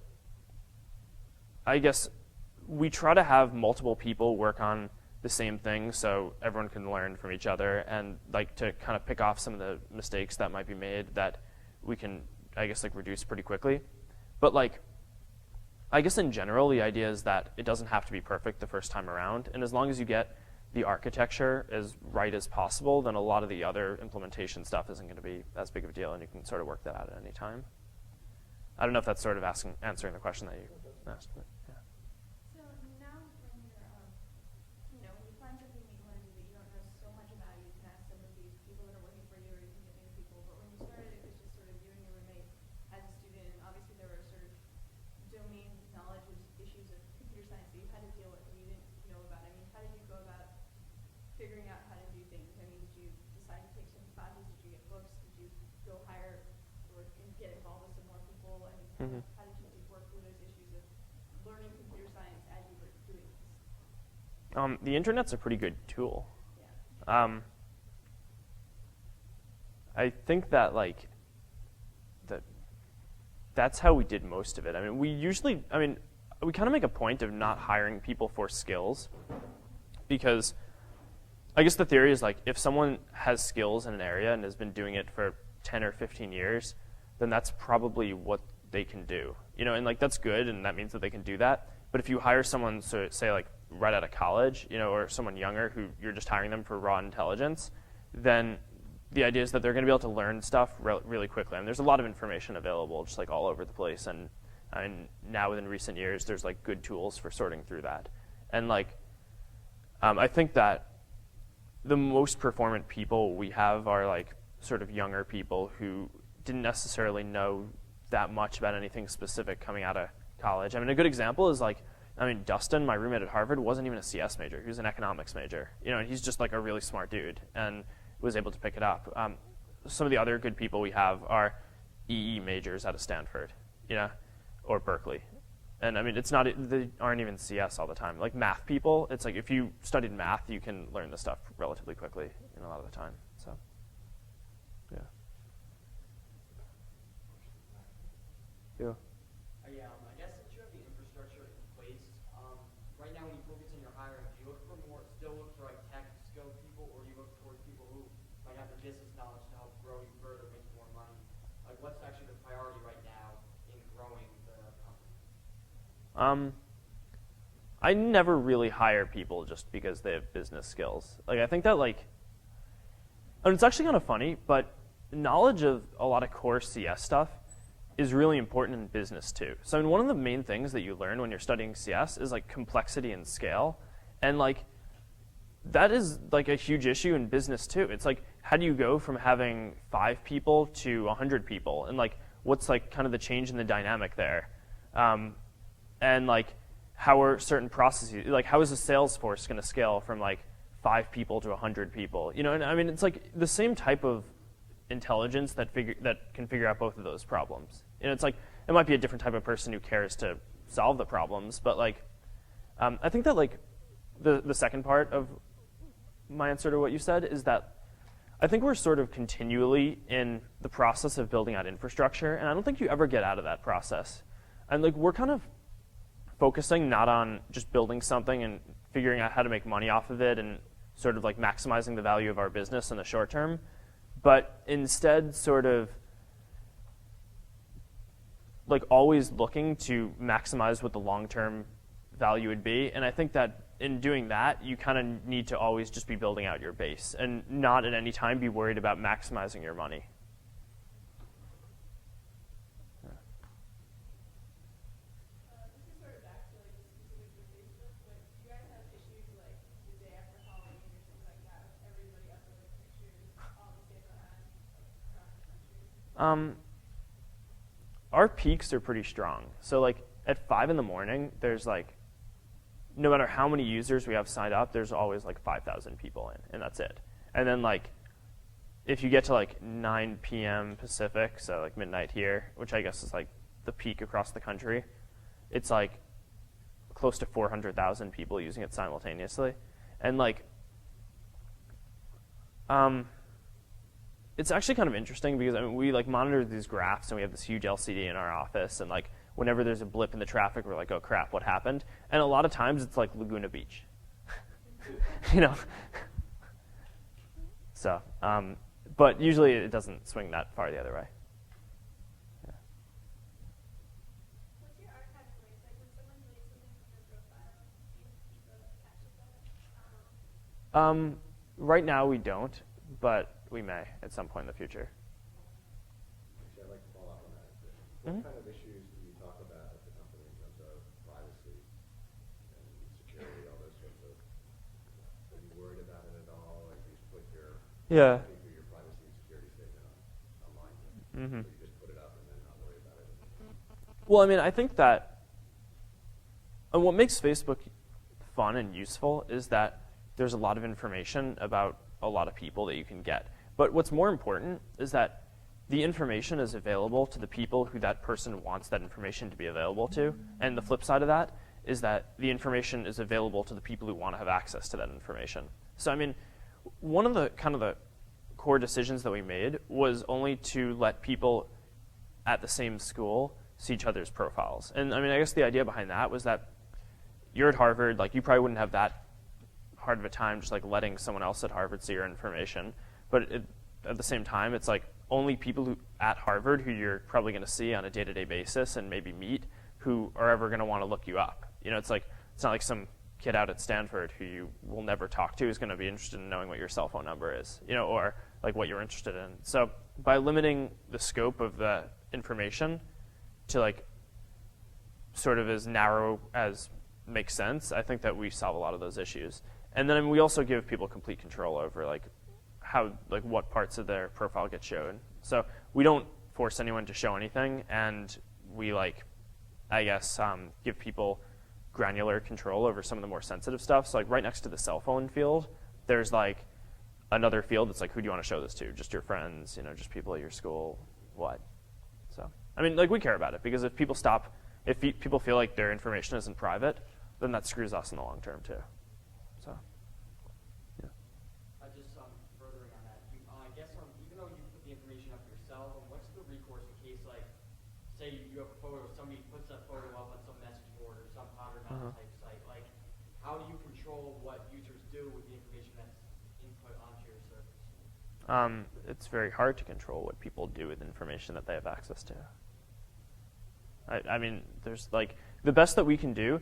I guess, we try to have multiple people work on the same thing so everyone can learn from each other, and like to kind of pick off some of the mistakes that might be made that we can, I guess, like reduce pretty quickly. But like, I guess in general, the idea is that it doesn't have to be perfect the first time around, and as long as you get the architecture as right as possible, then a lot of the other implementation stuff isn't going to be as big of a deal, and you can sort of work that out at any time. I don't know if that's sort of answering the question that you asked. But yeah. So now when you're, when you find something that you want to do that you don't know so much about, you can ask some of these people that are working for you, or you can get new people. But when you started, it was just sort of you and your roommate as a student, and obviously there were sort of domain knowledge issues of computer science that you had to deal with and you didn't know about. I mean, how did you go about figuring out how to do things? I mean, did you decide to take some classes? Did you get books? Did you go hire or get involved with some more people? I mean, how did you work through those issues of learning computer science as you were doing this? The internet's a pretty good tool. Yeah. I think that like that's how we did most of it. I mean, we kind of make a point of not hiring people for skills, because I guess the theory is like if someone has skills in an area and has been doing it for 10 or 15 years, then that's probably what they can do. You know, and like that's good, and that means that they can do that. But if you hire someone, so say like right out of college, you know, or someone younger who you're just hiring them for raw intelligence, then the idea is that they're going to be able to learn stuff really quickly. And there's a lot of information available, just like all over the place. And now within recent years, there's like good tools for sorting through that. And like, I think that the most performant people we have are like sort of younger people who didn't necessarily know that much about anything specific coming out of college. I mean, a good example is like, I mean, Dustin, my roommate at Harvard, wasn't even a CS major. He was an economics major. You know, and he's just like a really smart dude and was able to pick it up. Some of the other good people we have are EE majors out of Stanford, you know, or Berkeley. And I mean, it's not, they aren't even CS all the time. Like math people, it's like if you studied math, you can learn this stuff relatively quickly a lot of the time. So, yeah. Yeah. Yeah, I guess since you have the infrastructure in place, right now when you focus on your hiring, do you look for still look for like tech skill people, or do you look towards people who might have the business knowledge to help grow you further, make more money? Like what's actually the priority right now in growing the company? I never really hire people just because they have business skills. Like I think that like, and it's actually kind of funny, but knowledge of a lot of core CS stuff is really important in business too. So I mean, one of the main things that you learn when you're studying CS is like complexity and scale. And like, that is like a huge issue in business too. It's like, how do you go from having 5 people to 100 people? And like, what's like kind of the change in the dynamic there? And like, how are certain processes, like how is a sales force going to scale from like 5 people to 100 people? You know, and I mean, it's like the same type of intelligence that can figure out both of those problems. And it's like, it might be a different type of person who cares to solve the problems, but like, I think that like the second part of my answer to what you said is that I think we're sort of continually in the process of building out infrastructure, and I don't think you ever get out of that process. And like, we're kind of focusing not on just building something and figuring out how to make money off of it and sort of like maximizing the value of our business in the short term, but instead sort of like always looking to maximize what the long-term value would be. And I think that in doing that, you kind of need to always just be building out your base and not at any time be worried about maximizing your money. This is sort of back to like specific to Facebook, but do you guys have issues like the day after Halloween or something like that with everybody uploading pictures all the same time across the country? Our peaks are pretty strong. So like at 5 in the morning, there's like, no matter how many users we have signed up, there's always like 5,000 people in, and that's it. And then like, if you get to like 9 p.m. Pacific, so like midnight here, which I guess is like the peak across the country, it's like close to 400,000 people using it simultaneously. And like, it's actually kind of interesting because I mean, we like monitor these graphs and we have this huge LCD in our office, and like whenever there's a blip in the traffic, we're like, oh crap, what happened? And a lot of times it's like Laguna Beach, you know. So, but usually it doesn't swing that far the other way. Yeah. What's your archiving rate? Like when someone deletes something from your profile, do you keep a cache of that? Right now we don't, but we may at some point in the future. Actually, I'd like to follow up on that. What kind of issues do you talk about at the company in terms of privacy and security, all those sorts of, are you worried about it at all? Like, do you put your privacy and security statement online? Or you just put it up and then not worry about it? Well, I mean, I think that what makes Facebook fun and useful is that there's a lot of information about a lot of people that you can get. But what's more important is that the information is available to the people who that person wants that information to be available to. And the flip side of that is that the information is available to the people who want to have access to that information. So, I mean, one of the kind of the core decisions that we made was only to let people at the same school see each other's profiles. And I mean, I guess the idea behind that was that you're at Harvard, like you probably wouldn't have that hard of a time just like letting someone else at Harvard see your information. But at the same time, it's like only people who at Harvard who you're probably going to see on a day-to-day basis and maybe meet who are ever going to want to look you up. You know, it's like it's not like some kid out at Stanford who you will never talk to is going to be interested in knowing what your cell phone number is, you know, or like what you're interested in. So by limiting the scope of the information to like sort of as narrow as makes sense, I think that we solve a lot of those issues. And then we also give people complete control over like how, like what parts of their profile get shown. So we don't force anyone to show anything, and we like, I guess, give people granular control over some of the more sensitive stuff. So like right next to the cell phone field, there's like another field that's like, who do you want to show this to? Just your friends, you know, just people at your school, what? So, I mean, like we care about it because if people people feel like their information isn't private, then that screws us in the long term too. So, yeah. Just furthering on that, I guess even though you put the information up yourself, what's the recourse in case, like, say you have a photo, somebody puts that photo up on some message board or some Potter Mountain type site, like, how do you control what users do with the information that's input onto your service? It's very hard to control what people do with information that they have access to. I mean, there's like, the best that we can do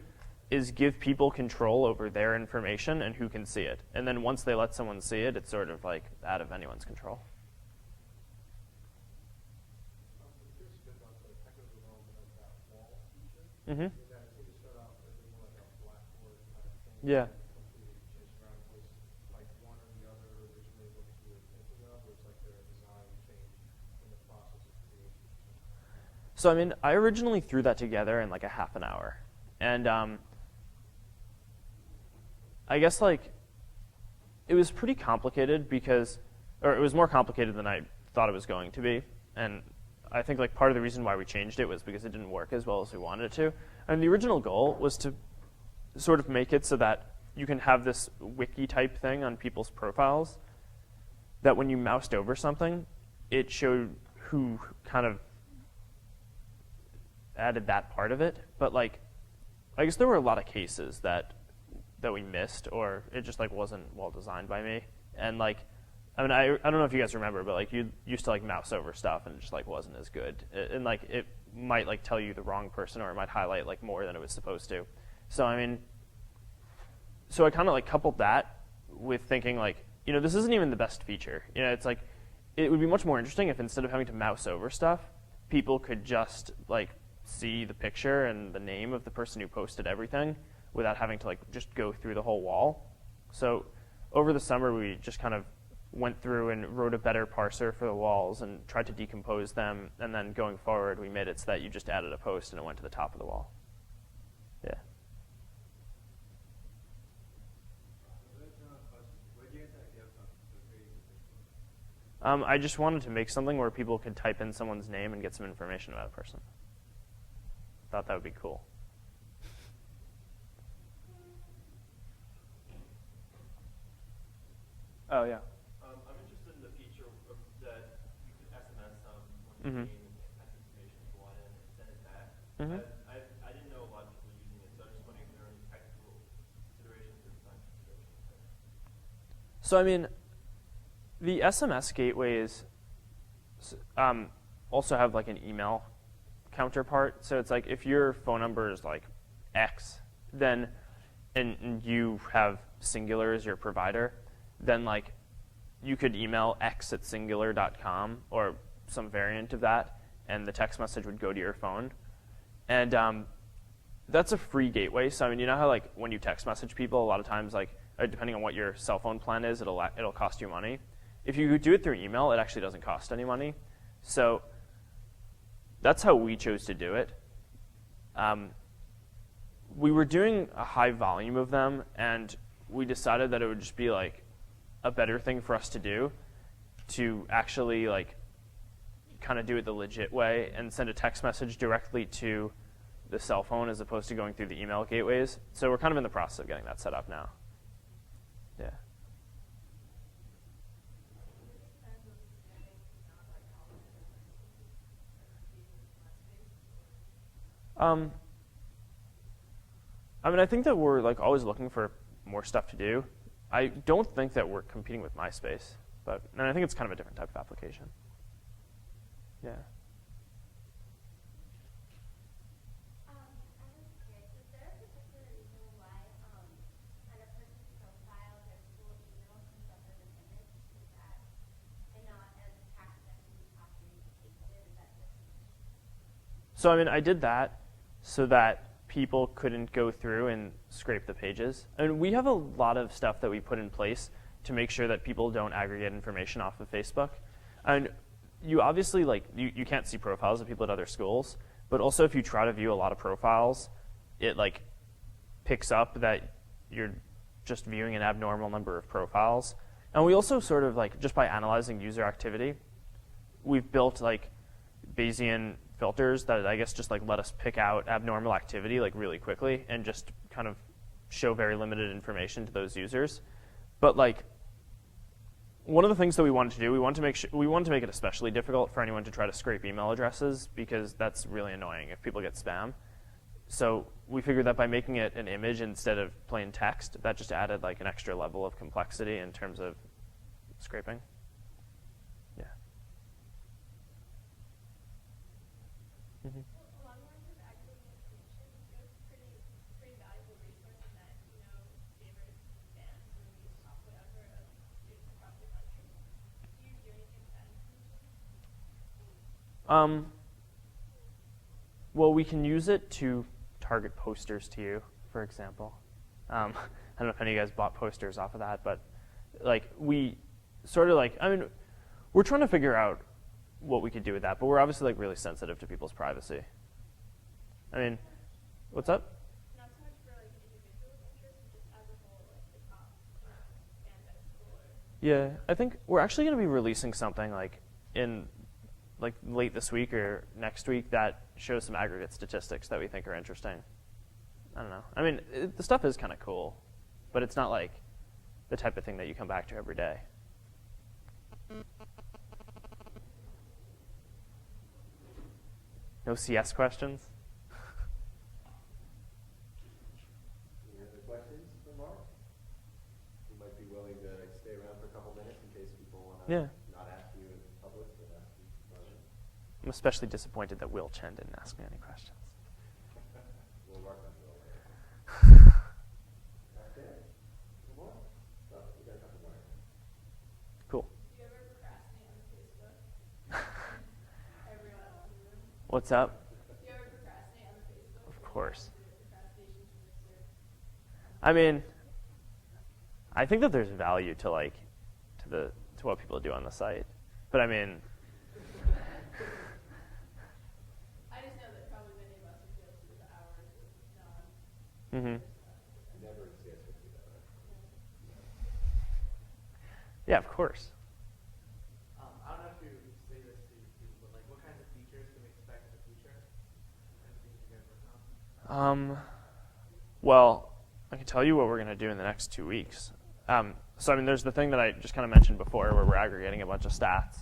is give people control over their information and who can see it. And then once they let someone see it, it's sort of like out of anyone's control. Mm-hmm. Yeah. So I mean, I originally threw that together in like a half an hour. And I guess like it was pretty complicated or it was more complicated than I thought it was going to be. And I think like part of the reason why we changed it was because it didn't work as well as we wanted it to. And the original goal was to sort of make it so that you can have this wiki type thing on people's profiles that when you moused over something, it showed who kind of added that part of it. But like, I guess there were a lot of cases that we missed, or it just like wasn't well designed by me. And like, I mean, I don't know if you guys remember, but like you used to like mouse over stuff and it just like wasn't as good. And like it might like tell you the wrong person, or it might highlight like more than it was supposed to. So I mean, so I kind of like coupled that with thinking like, you know, this isn't even the best feature. You know, it's like, it would be much more interesting if instead of having to mouse over stuff, people could just like see the picture and the name of the person who posted everything without having to like just go through the whole wall. So over the summer, we just kind of went through and wrote a better parser for the walls and tried to decompose them. And then going forward, we made it so that you just added a post and it went to the top of the wall. Yeah. I just wanted to make something where people could type in someone's name and get some information about a person. Thought that would be cool. Oh, yeah. I'm interested in the feature that you can SMS Mm-hmm. when you gain information you want and send it back. Mm-hmm. I didn't know a lot of people using it, so I was just wondering if there are any technical considerations or design considerations there. So, I mean, the SMS gateways also have like an email counterpart. So it's like if your phone number is like X, then and you have Singular as your provider, then like you could email x@singular.com or some variant of that, and the text message would go to your phone. And that's a free gateway. So I mean, you know how like when you text message people, a lot of times like depending on what your cell phone plan is, it'll cost you money. If you do it through email, it actually doesn't cost any money. So that's how we chose to do it. We were doing a high volume of them, and we decided that it would just be like a better thing for us to do to actually like kind of do it the legit way and send a text message directly to the cell phone as opposed to going through the email gateways. So we're kind of in the process of getting that set up now. Yeah. I mean, I think that we're like always looking for more stuff to do. I don't think that we're competing with MySpace, and I think it's kind of a different type of application. Yeah. I was curious, is there a particular reason why on a person's profile their school email comes up as an image? Is that, and not as text that can be copied and pasted? Is that just? So I mean, I did that so that people couldn't go through and scrape the pages. And we have a lot of stuff that we put in place to make sure that people don't aggregate information off of Facebook. And you obviously, like, you can't see profiles of people at other schools, but also if you try to view a lot of profiles, it like picks up that you're just viewing an abnormal number of profiles. And we also sort of like, just by analyzing user activity, we've built like Bayesian filters that I guess just like let us pick out abnormal activity like really quickly and just kind of show very limited information to those users. But like one of the things that we wanted to do, we wanted to make it especially difficult for anyone to try to scrape email addresses because that's really annoying if people get spam. So we figured that by making it an image instead of plain text, that just added like an extra level of complexity in terms of scraping. Yeah. Mm-hmm. Along the lines of aggregating information, pretty valuable resource that, favors bands and movies, top whatever of students across the country. Do you do anything with that information? Well, we can use it to target posters to you, for example. I don't know if any of you guys bought posters off of that, but like we sort of like, I mean, we're trying to figure out what we could do with that, but we're obviously like really sensitive to people's privacy. I mean, what's up? Not so much for like individual interests, but just as a whole, like the top bands at a school. Yeah, I think we're actually going to be releasing something like in like late this week or next week that shows some aggregate statistics that we think are interesting. I don't know. I mean, the stuff is kind of cool, but it's not like the type of thing that you come back to every day. No CS questions? Any other questions for Mark? You might be willing to stay around for a couple minutes in case people want to not ask you in public, but ask you private. I'm especially disappointed that Will Chen didn't ask me any questions. We'll work on Will later. Okay. One more? Oh, we got a couple more. Cool. Do you ever procrastinate on Facebook? Everyone else in the room. What's up? Do you ever procrastinate on the Facebook? Of course. Procrastination to I mean, I think that there's value to like to what people do on the site, but I mean, I just know that probably many of us are guilty of the hours of non. Never in CS50 that way. Yeah, of course. I don't know if you say this to people, but like, what kinds of features can we expect in the future? Anything you guys work on? Well, I can tell you what we're going to do in the next 2 weeks. So I mean, there's the thing that I just kind of mentioned before, where we're aggregating a bunch of stats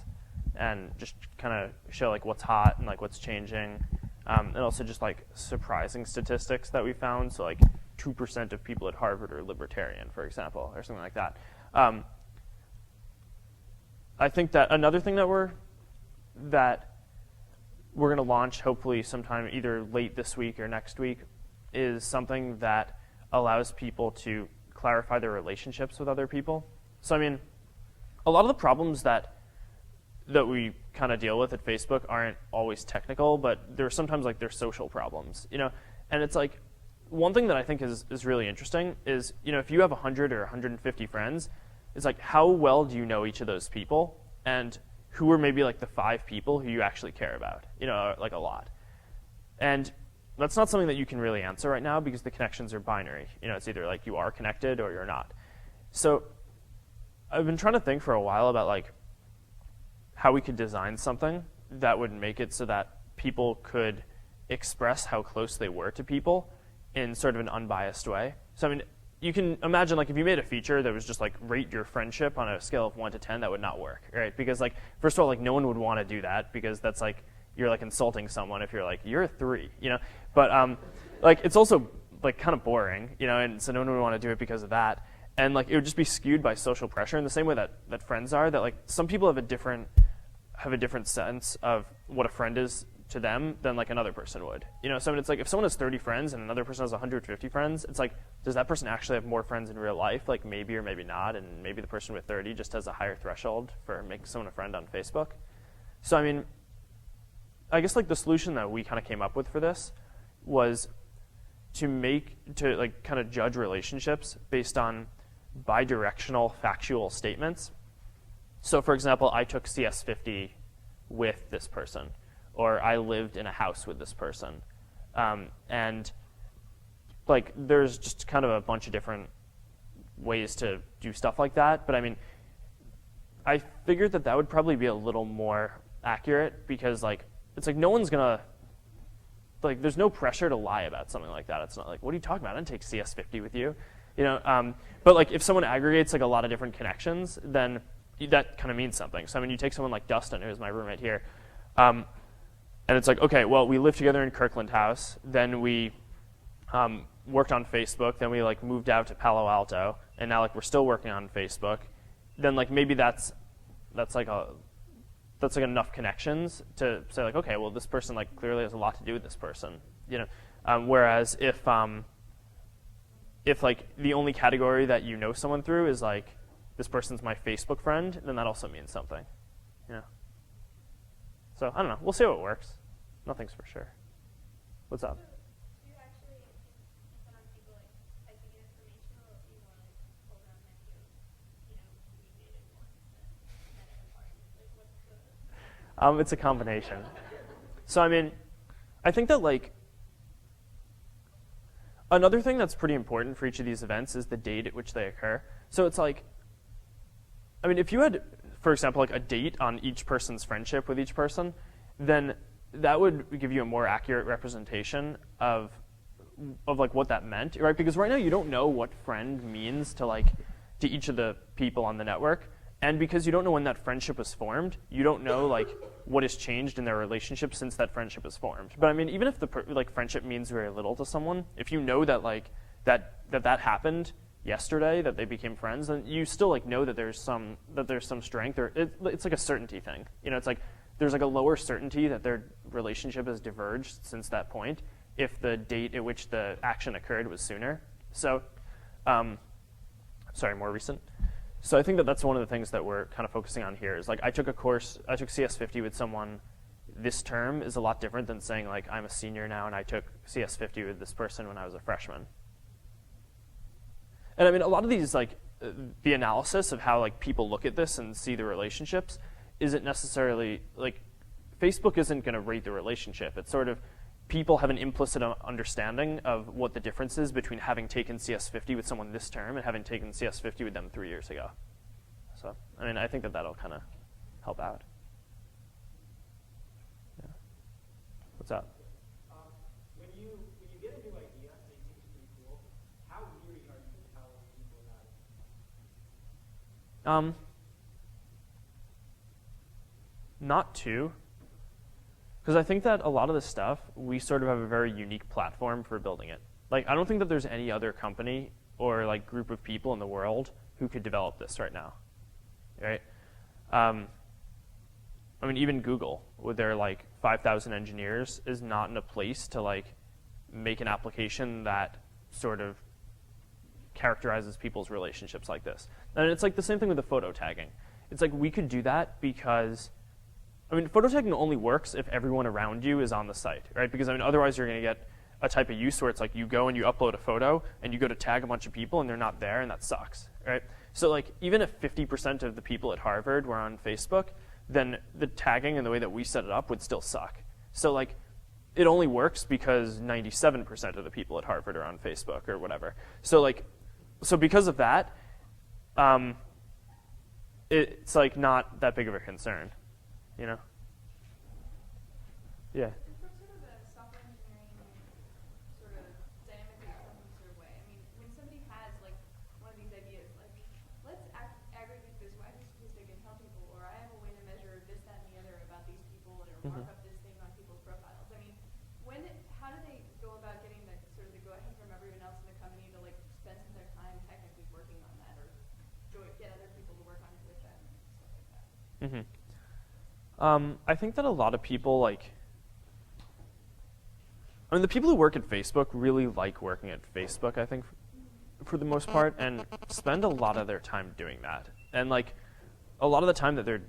and just kind of show like what's hot and like what's changing, and also just like surprising statistics that we found. So like 2% of people at Harvard are libertarian, for example, or something like that. I think that another thing that we're going to launch hopefully sometime either late this week or next week is something that allows people to clarify their relationships with other people. So I mean, a lot of the problems that we kind of deal with at Facebook aren't always technical, but they're sometimes like they're social problems, And it's like one thing that I think is really interesting is, if you have 100 or 150 friends, it's like how well do you know each of those people, and who are maybe like the 5 people who you actually care about, like a lot. And that's not something that you can really answer right now because the connections are binary. It's either like you are connected or you're not. So I've been trying to think for a while about like how we could design something that would make it so that people could express how close they were to people in sort of an unbiased way. So I mean, you can imagine like if you made a feature that was just like rate your friendship on a scale of 1 to 10, that would not work, right? Because like first of all, like no one would want to do that because that's like you're like insulting someone if you're like you're a 3, But like it's also like kind of boring, and so no one would want to do it because of that. And like it would just be skewed by social pressure in the same way that friends are. That like some people have a different sense of what a friend is to them than like another person would. You know, so it's like if someone has 30 friends and another person has 150 friends, it's like, does that person actually have more friends in real life? Like maybe or maybe not, and maybe the person with 30 just has a higher threshold for making someone a friend on Facebook. So I mean, I guess like the solution that we kind of came up with for this was to like kind of judge relationships based on bidirectional factual statements. So for example, I took CS50 with this person, or I lived in a house with this person. And like there's just kind of a bunch of different ways to do stuff like that. But I mean, I figured that would probably be a little more accurate because like it's like no one's gonna, like there's no pressure to lie about something like that. It's not like, what are you talking about? I didn't take CS50 with you. You know, but like if someone aggregates like a lot of different connections, then that kind of means something. So I mean, you take someone like Dustin, who's my roommate here, and it's like, okay, well, we lived together in Kirkland House, then we worked on Facebook, then we like moved out to Palo Alto, and now like we're still working on Facebook. Then like maybe that's like enough connections to say like, okay, well, this person like clearly has a lot to do with this person, you know. Whereas if like the only category that you know someone through is like this person's my Facebook friend, then that also means something, you know. So I don't know. We'll see how it works. Nothing's for sure. What's up? Do you actually, in front of people, like, typing in information, or do you want to hold them that communicated once and set it apart? Like, what's the... It's a combination. So I mean, I think that like another thing that's pretty important for each of these events is the date at which they occur. So it's like, I mean, if you had, for example, like a date on each person's friendship with each person, then that would give you a more accurate representation of like what that meant, right? Because right now you don't know what friend means to each of the people on the network. And because you don't know when that friendship was formed, you don't know like what has changed in their relationship since that friendship was formed. But I mean, even if the friendship means very little to someone, if you know that like that happened yesterday, that they became friends, then you still like know that there's some strength, or it's like a certainty thing. You know, it's like there's like a lower certainty that their relationship has diverged since that point if the date at which the action occurred was sooner. So, more recent. So I think that that's one of the things that we're kind of focusing on here is like I took CS50 with someone this term is a lot different than saying like I'm a senior now and I took CS50 with this person when I was a freshman. And I mean, a lot of these like the analysis of how like people look at this and see the relationships isn't necessarily like Facebook isn't going to rate the relationship. It's sort of people have an implicit understanding of what the difference is between having taken CS50 with someone this term and having taken CS50 with them 3 years ago. So, I mean, I think that that'll kind of help out. Yeah. What's up? When you get a new idea and you think it's pretty cool, how weary are you to tell people about it? Not too. Because I think that a lot of the stuff, we sort of have a very unique platform for building it. Like, I don't think that there's any other company or like group of people in the world who could develop this right now, right? I mean, even Google, with their like 5,000 engineers, is not in a place to like make an application that sort of characterizes people's relationships like this. And it's like the same thing with the photo tagging. It's like we could do that because I mean, photo tagging only works if everyone around you is on the site, right? Because I mean, otherwise you're going to get a type of use where it's like you go and you upload a photo and you go to tag a bunch of people and they're not there, and that sucks, right? So like even if 50% of the people at Harvard were on Facebook, then the tagging and the way that we set it up would still suck. So like it only works because 97% of the people at Harvard are on Facebook or whatever. So like because of that, it's like not that big of a concern. You know? Yeah. It's sort of a software engineering sort of dynamically something sort of way. I mean, when somebody has like one of these ideas, like let's aggregate this wide statistic and tell people, or I have a way to measure this, that, and the other about these people, or mark up this thing on people's profiles. I mean, how do they go about getting the sort of the go ahead from everyone else in the company to like spend some of their time technically working on that, or get other people to work on it with them and stuff like that? I think that a lot of people the people who work at Facebook really like working at Facebook, I think, for the most part, and spend a lot of their time doing that. And a lot of the time that they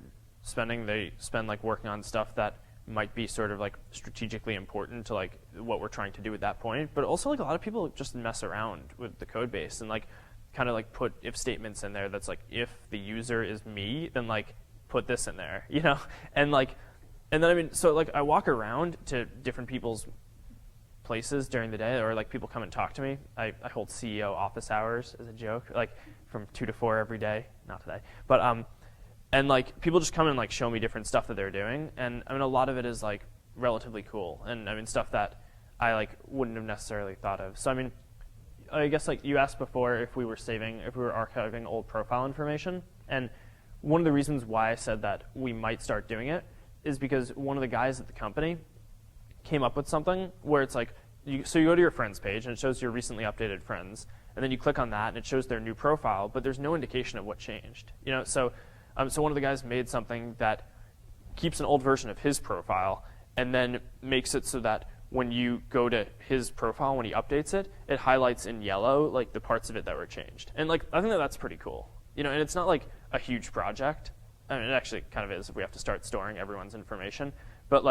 spend working on stuff that might be sort of strategically important to what we're trying to do at that point. But also a lot of people just mess around with the code base and kind of put if statements in there that's if the user is me, then put this in there, and then so I walk around to different people's places during the day, or people come and talk to me. I hold CEO office hours as a joke, from 2 to 4 every day, not today, but and people just come and show me different stuff that they're doing, and a lot of it is relatively cool, and stuff that I wouldn't have necessarily thought of. So I guess you asked before if we were archiving old profile information, and one of the reasons why I said that we might start doing it is because one of the guys at the company came up with something where it's so you go to your friends page and it shows your recently updated friends, and then you click on that and it shows their new profile, but there's no indication of what changed. So one of the guys made something that keeps an old version of his profile and then makes it so that when you go to his profile, when he updates it, it highlights in yellow the parts of it that were changed. And I think that that's pretty cool. And it's not a huge project. It actually kind of is if we have to start storing everyone's information. But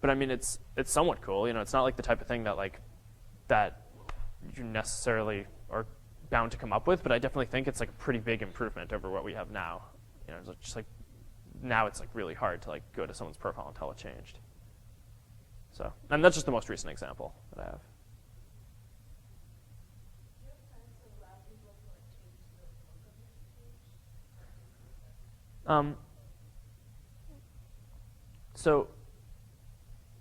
it's somewhat cool. It's not the type of thing that that you necessarily are bound to come up with. But I definitely think it's a pretty big improvement over what we have now. It's just now it's really hard to go to someone's profile and tell it changed. So, and that's just the most recent example that I have. So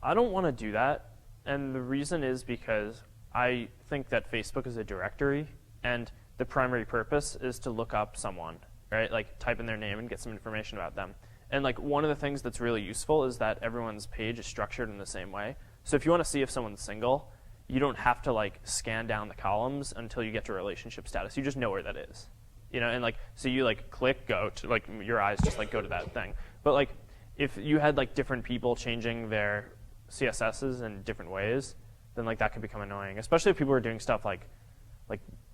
I don't want to do that, and the reason is because I think that Facebook is a directory, and the primary purpose is to look up someone, right? Type in their name and get some information about them. And one of the things that's really useful is that everyone's page is structured in the same way. So if you want to see if someone's single, you don't have to scan down the columns until you get to relationship status. You just know where that is. And so you click go to your eyes just go to that thing. But if you had different people changing their CSSs in different ways, then that could become annoying. Especially if people are doing stuff like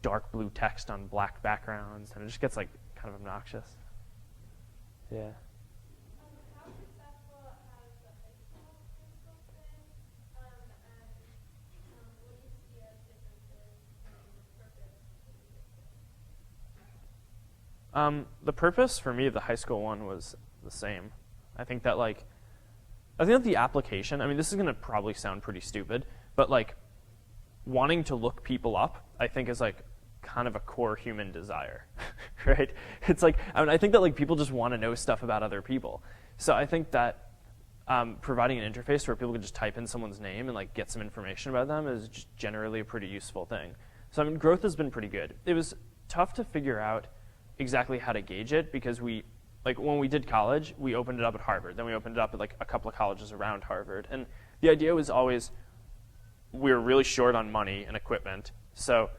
dark blue text on black backgrounds, and it just gets kind of obnoxious. Yeah. How successful has the high school Facebook been? And what do you see as differences in purpose? The purpose for me of the high school one was the same. I think that the application, this is going to probably sound pretty stupid, but wanting to look people up, I think is kind of a core human desire, right? It's I think that people just want to know stuff about other people. So I think that providing an interface where people can just type in someone's name and get some information about them is just generally a pretty useful thing. So growth has been pretty good. It was tough to figure out exactly how to gauge it because when we did college, we opened it up at Harvard. Then we opened it up at a couple of colleges around Harvard. And the idea was always we were really short on money and equipment. So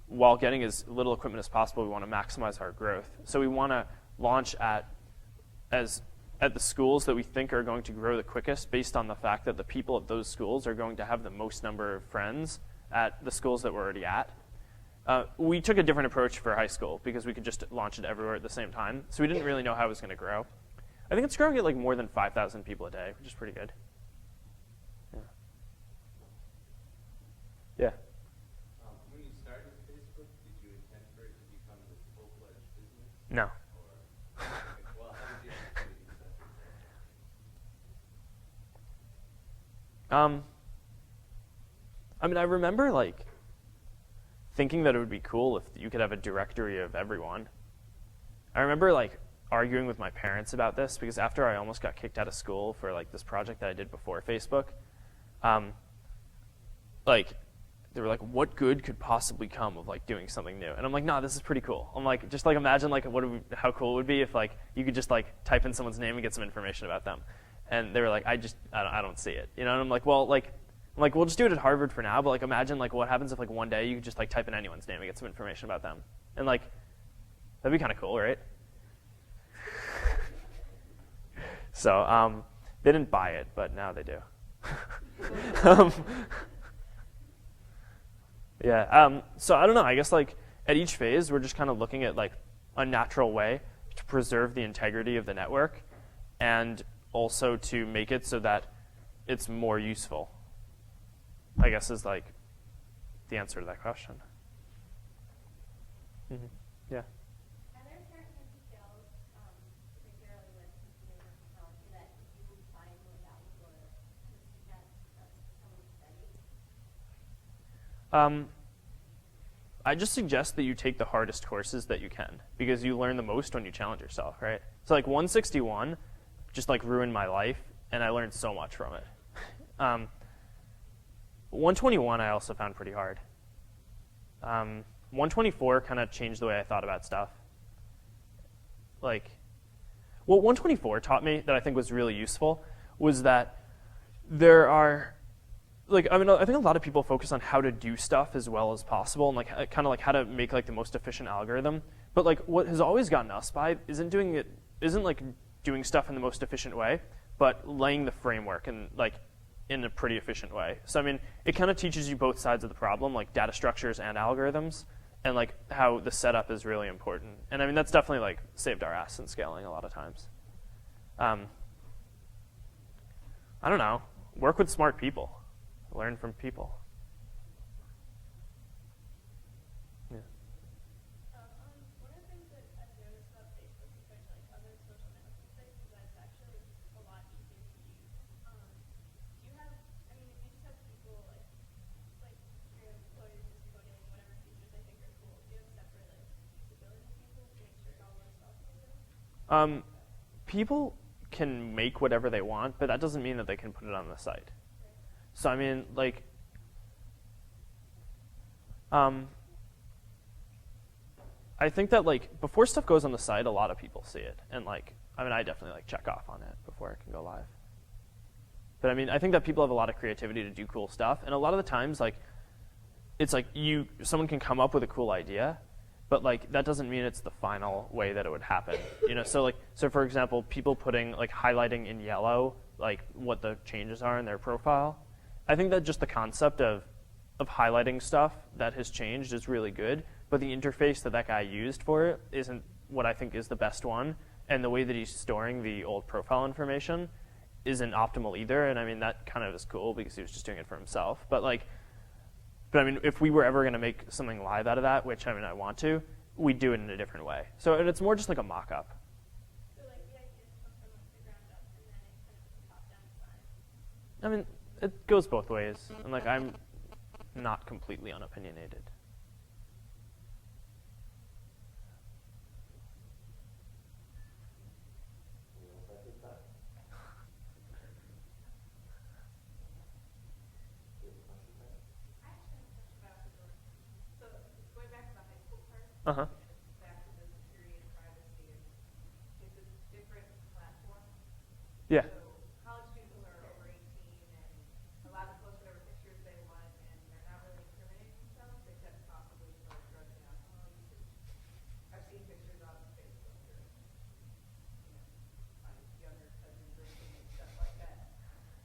while getting as little equipment as possible, we want to maximize our growth. So we want to launch at the schools that we think are going to grow the quickest based on the fact that the people at those schools are going to have the most number of friends at the schools that we're already at. We took a different approach for high school because we could just launch it everywhere at the same time. So we didn't really know how it was going to grow. I think it's growing at more than 5,000 people a day, which is pretty good. Yeah. When you started Facebook, did you intend for it to become this full-fledged business? No. Well, how did you do that? I remember thinking that it would be cool if you could have a directory of everyone. I remember arguing with my parents about this because after I almost got kicked out of school for this project that I did before Facebook, they were what good could possibly come of doing something new? And I'm nah, this is pretty cool. I'm just imagine how cool it would be if you could just type in someone's name and get some information about them. And they were I don't see it. And I'm well, I'm like, we'll just do it at Harvard for now, but like imagine like what happens if like one day you just like type in anyone's name and get some information about them. And like, that'd be kind of cool, right? So they didn't buy it, but now they do. Yeah, so I don't know, I guess like at each phase, we're just kind of looking at like a natural way to preserve the integrity of the network and also to make it so that it's more useful, I guess is like the answer to that question. Mm-hmm. Yeah. Are there certain skills, particularly with computing or technology, that you would find more valuable or suggest someone study? I just suggest that you take the hardest courses that you can because you learn the most when you challenge yourself, right? So like 161 just like ruined my life, and I learned so much from it. 121 I also found pretty hard. 124 kind of changed the way I thought about stuff. Like, what 124 taught me that I think was really useful was that there are, like, I mean, I think a lot of people focus on how to do stuff as well as possible and like kind of like how to make like the most efficient algorithm. But like what has always gotten us by isn't like doing stuff in the most efficient way, but laying the framework and like in a pretty efficient way. So I mean, it kind of teaches you both sides of the problem, like data structures and algorithms, and like how the setup is really important. And I mean, that's definitely like saved our ass in scaling a lot of times. I don't know. Work with smart people. Learn from people. Yeah. One of the things that I've noticed about Facebook compared to like other social networking sites is that it's actually a lot easier to use. Do you have, I mean, if you just have people like your employees just coding whatever features they think are cool, do you have separate like usability people to make sure it all works well together? People can make whatever they want, but that doesn't mean that they can put it on the site. So I mean, like, I think that like before stuff goes on the site, a lot of people see it, and like, I mean, I definitely like check off on it before it can go live. But I mean, I think that people have a lot of creativity to do cool stuff, and a lot of the times, like, it's like someone can come up with a cool idea, but like that doesn't mean it's the final way that it would happen. You know, so for example, people putting like highlighting in yellow like what the changes are in their profile. I think that just the concept of highlighting stuff that has changed is really good, but the interface that guy used for it isn't what I think is the best one, and the way that he's storing the old profile information isn't optimal either, and I mean, that kind of is cool because he was just doing it for himself, but I mean, if we were ever going to make something live out of that, which I mean, I want to, we'd do it in a different way. So, and it's more just like a mock-up. So like the ideas come from like the ground up and then it kind of top-down design. I mean, it goes both ways, and like I'm not completely unopinionated. So going back to the high school part, Uh-huh. back to the security and privacy, it's a different platform. Yeah. So college students are over 18 and allowed to post whatever pictures they want, and they're not really incriminating themselves except possibly for drugs and alcohol usage. I've seen pictures on Facebook or my younger cousin drinking and stuff like that.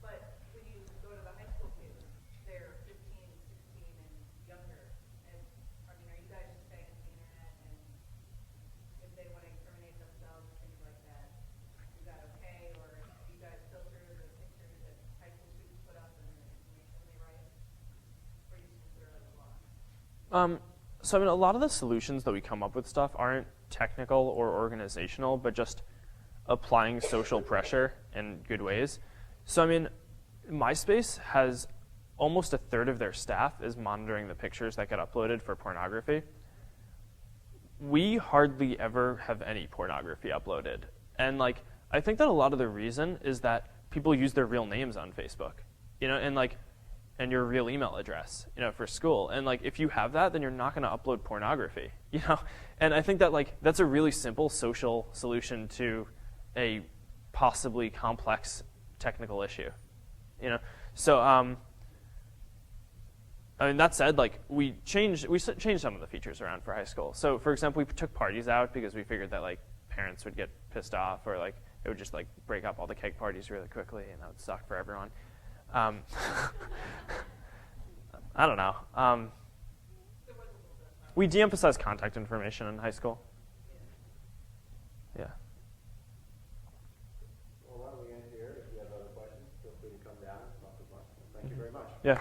But when you go to the high school kids, they're 15, 16, and younger. And I mean, are you guys just saying to the internet, and if they want to incriminate themselves and things like that, is that okay? Or do you guys filter the pictures that high school students put up and the information they write? Or do you just consider it a law? So I mean, a lot of the solutions that we come up with stuff aren't technical or organizational, but just applying social pressure in good ways. So I mean, MySpace has almost a third of their staff is monitoring the pictures that get uploaded for pornography. We hardly ever have any pornography uploaded. And like, I think that a lot of the reason is that people use their real names on Facebook, you know, and your real email address, you know, for school. And like, if you have that, then you're not going to upload pornography, you know? And I think that like, that's a really simple social solution to a possibly complex technical issue, you know? So I mean, that said, like we changed some of the features around for high school. So for example, we took parties out because we figured that like parents would get pissed off, or like it would just like break up all the keg parties really quickly, and that would suck for everyone. I don't know. We de-emphasized contact information in high school. Yeah. Well, why don't we end here? If you have other questions, feel free to come down and talk with us. Thank you very much. Yeah.